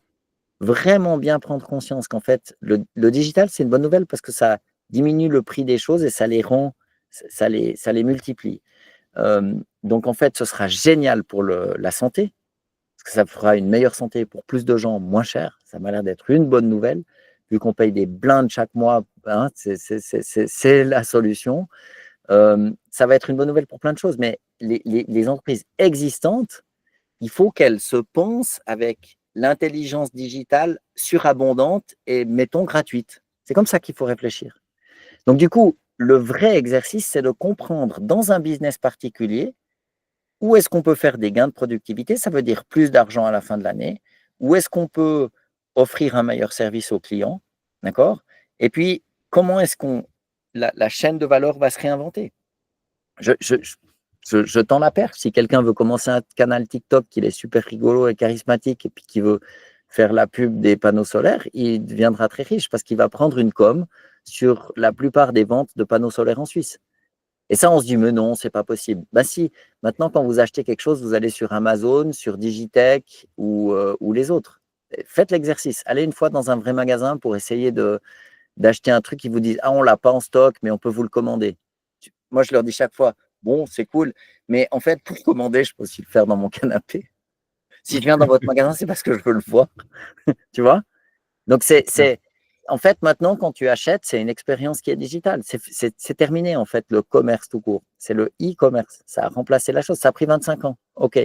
vraiment bien prendre conscience qu'en fait, le digital, c'est une bonne nouvelle parce que ça diminue le prix des choses et ça les rend, ça les multiplie. Donc en fait, ce sera génial pour la santé, parce que ça fera une meilleure santé pour plus de gens moins cher. Ça m'a l'air d'être une bonne nouvelle, vu qu'on paye des blindes chaque mois, hein, c'est la solution. Ça va être une bonne nouvelle pour plein de choses, mais les entreprises existantes, il faut qu'elles se pensent avec l'intelligence digitale surabondante et, mettons, gratuite. C'est comme ça qu'il faut réfléchir. Donc, du coup, le vrai exercice, c'est de comprendre dans un business particulier où est-ce qu'on peut faire des gains de productivité, ça veut dire plus d'argent à la fin de l'année, où est-ce qu'on peut offrir un meilleur service aux clients, d'accord? Et puis, comment est-ce la chaîne de valeur va se réinventer? Je tends la perche. Si quelqu'un veut commencer un canal TikTok, qu'il est super rigolo et charismatique, et puis qui veut faire la pub des panneaux solaires, il deviendra très riche parce qu'il va prendre une com sur la plupart des ventes de panneaux solaires en Suisse. Et ça, on se dit, mais non, c'est pas possible. Ben si, maintenant, quand vous achetez quelque chose, vous allez sur Amazon, sur Digitech ou les autres. Faites l'exercice. Allez une fois dans un vrai magasin pour essayer d'acheter un truc qui vous dit, ah, on l'a pas en stock, mais on peut vous le commander. Moi, je leur dis chaque fois, bon, c'est cool, mais en fait, pour commander, je peux aussi le faire dans mon canapé. Si je viens dans votre magasin, c'est parce que je veux le voir. Tu vois? Donc, en fait, maintenant, quand tu achètes, c'est une expérience qui est digitale. C'est terminé, en fait, le commerce tout court. C'est le e-commerce. Ça a remplacé la chose. Ça a pris 25 ans. OK.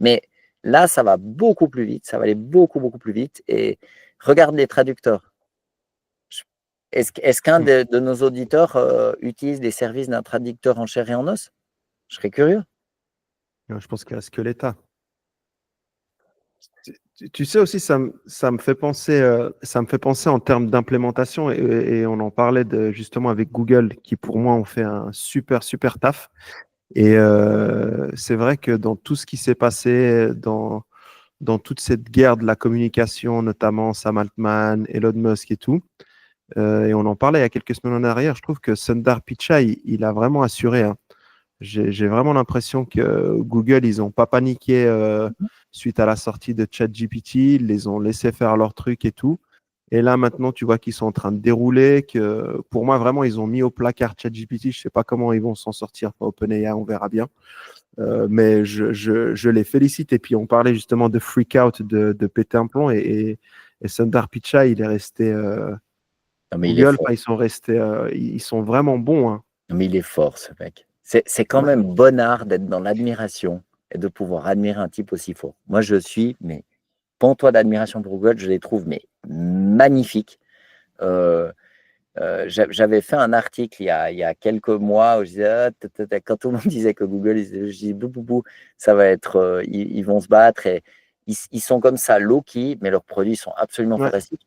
Mais là, ça va beaucoup plus vite. Ça va aller beaucoup, beaucoup plus vite. Et regarde les traducteurs. Est-ce qu'un de nos auditeurs utilise les services d'un traducteur en chair et en os? Je serais curieux. Je pense qu'il reste que l'État. Tu sais aussi, ça me fait penser en termes d'implémentation et on en parlait justement avec Google qui pour moi ont fait un super super taf. Et c'est vrai que dans tout ce qui s'est passé dans toute cette guerre de la communication, notamment Sam Altman, Elon Musk et tout, et on en parlait il y a quelques semaines en arrière, je trouve que Sundar Pichai, il a vraiment assuré, hein. J'ai vraiment l'impression que Google, ils n'ont pas paniqué suite à la sortie de ChatGPT. Ils les ont laissé faire leur truc et tout. Et là, maintenant, tu vois qu'ils sont en train de dérouler. Que pour moi, vraiment, ils ont mis au placard ChatGPT. Je ne sais pas comment ils vont s'en sortir pour OpenAI, on verra bien. Mais je les félicite. Et puis, on parlait justement de freak out, de péter un plomb. Et Sundar Pichai, il est resté. Non, mais Google, ils sont restés. Ils sont vraiment bons, hein. Non, mais il est fort, ce mec. C'est quand même bon art d'être dans l'admiration et de pouvoir admirer un type aussi fort. Moi, je suis, mais pantois d'admiration pour Google, je les trouve mais magnifiques. J'avais fait un article il y a quelques mois où je disais, quand tout le monde disait que Google, je dis, bou, ça va être, ils vont se battre et ils sont comme ça low-key, mais leurs produits sont absolument Ouais, fantastiques.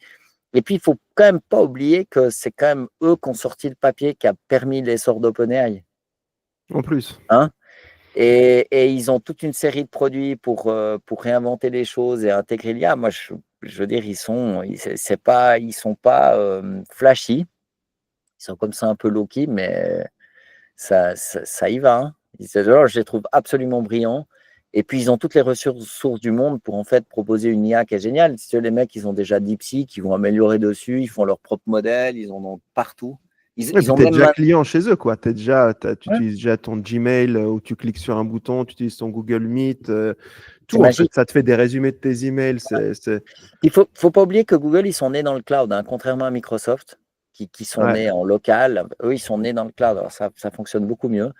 Et puis, il faut quand même pas oublier que c'est quand même eux qui ont sorti le papier qui a permis l'essor d'OpenAI. en plus. Hein? Et ils ont toute une série de produits pour réinventer les choses et intégrer l'IA. Moi, je veux dire, ils sont pas flashy. Ils sont comme ça un peu low-key, mais ça y va. Hein. Alors, je les trouve absolument brillants. Et puis, ils ont toutes les ressources du monde pour en fait proposer une IA qui est géniale. Si tu veux, les mecs, ils ont déjà DeepSeek, ils vont améliorer dessus, ils font leur propre modèle, ils en ont partout. Et puis Ils ont tu es même déjà client chez eux, quoi. Tu Ouais, utilises déjà ton Gmail où tu cliques sur un bouton, tu utilises ton Google Meet, c'est tout en fait. magique. Ça te fait des résumés de tes emails. Il faut pas oublier que Google, ils sont nés dans le cloud, hein, contrairement à Microsoft, qui sont Ouais. nés en local. Eux, ils sont nés dans le cloud. Alors, ça fonctionne beaucoup mieux.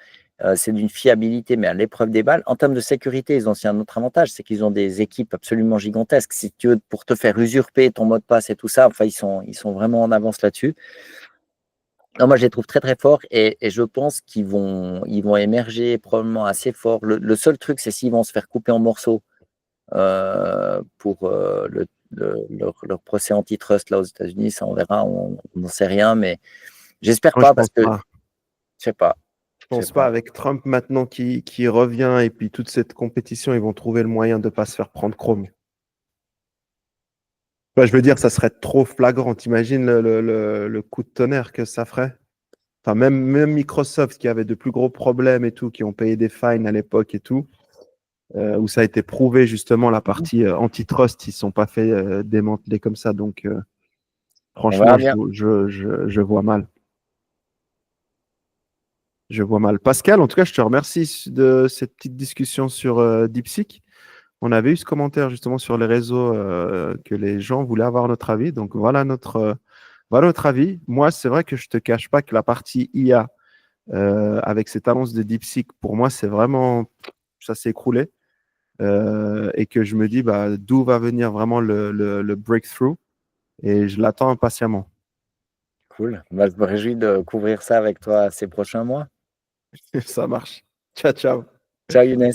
C'est d'une fiabilité, mais à l'épreuve des balles. En termes de sécurité, ils ont aussi un autre avantage, c'est qu'ils ont des équipes absolument gigantesques. Si tu veux, pour te faire usurper ton mot de passe et tout ça, enfin, ils sont vraiment en avance là-dessus. Non, moi, je les trouve très, très forts et je pense ils vont émerger probablement assez fort. Le seul truc, c'est s'ils vont se faire couper en morceaux pour leur procès antitrust là aux États-Unis. Ça, on verra, on n'en sait rien, mais j'espère Moi, je pas parce pense que pas. je sais pas. Je Je sais pense pas. pas. Avec Trump maintenant qui revient et puis toute cette compétition, ils vont trouver le moyen de ne pas se faire prendre Chrome. Bah, je veux dire, ça serait trop flagrant. T'imagines le coup de tonnerre que ça ferait? Enfin, même Microsoft qui avait de plus gros problèmes et tout, qui ont payé des fines à l'époque et tout, où ça a été prouvé justement la partie antitrust, ils ne sont pas fait démanteler comme ça. Donc, On franchement, verra bien. je vois mal. Je vois mal. Pascal, en tout cas, je te remercie de cette petite discussion sur DeepSeek. On avait eu ce commentaire justement sur les réseaux que les gens voulaient avoir notre avis. Donc, voilà notre avis. Moi, c'est vrai que je ne te cache pas que la partie IA, avec cette annonce de DeepSeek, pour moi, c'est vraiment, ça s'est écroulé. Et que je me dis, bah, d'où va venir vraiment le breakthrough. Et je l'attends impatiemment. Cool. Bah, je me réjouis de couvrir ça avec toi ces prochains mois. Ça marche. Ciao, ciao. Ciao Younes.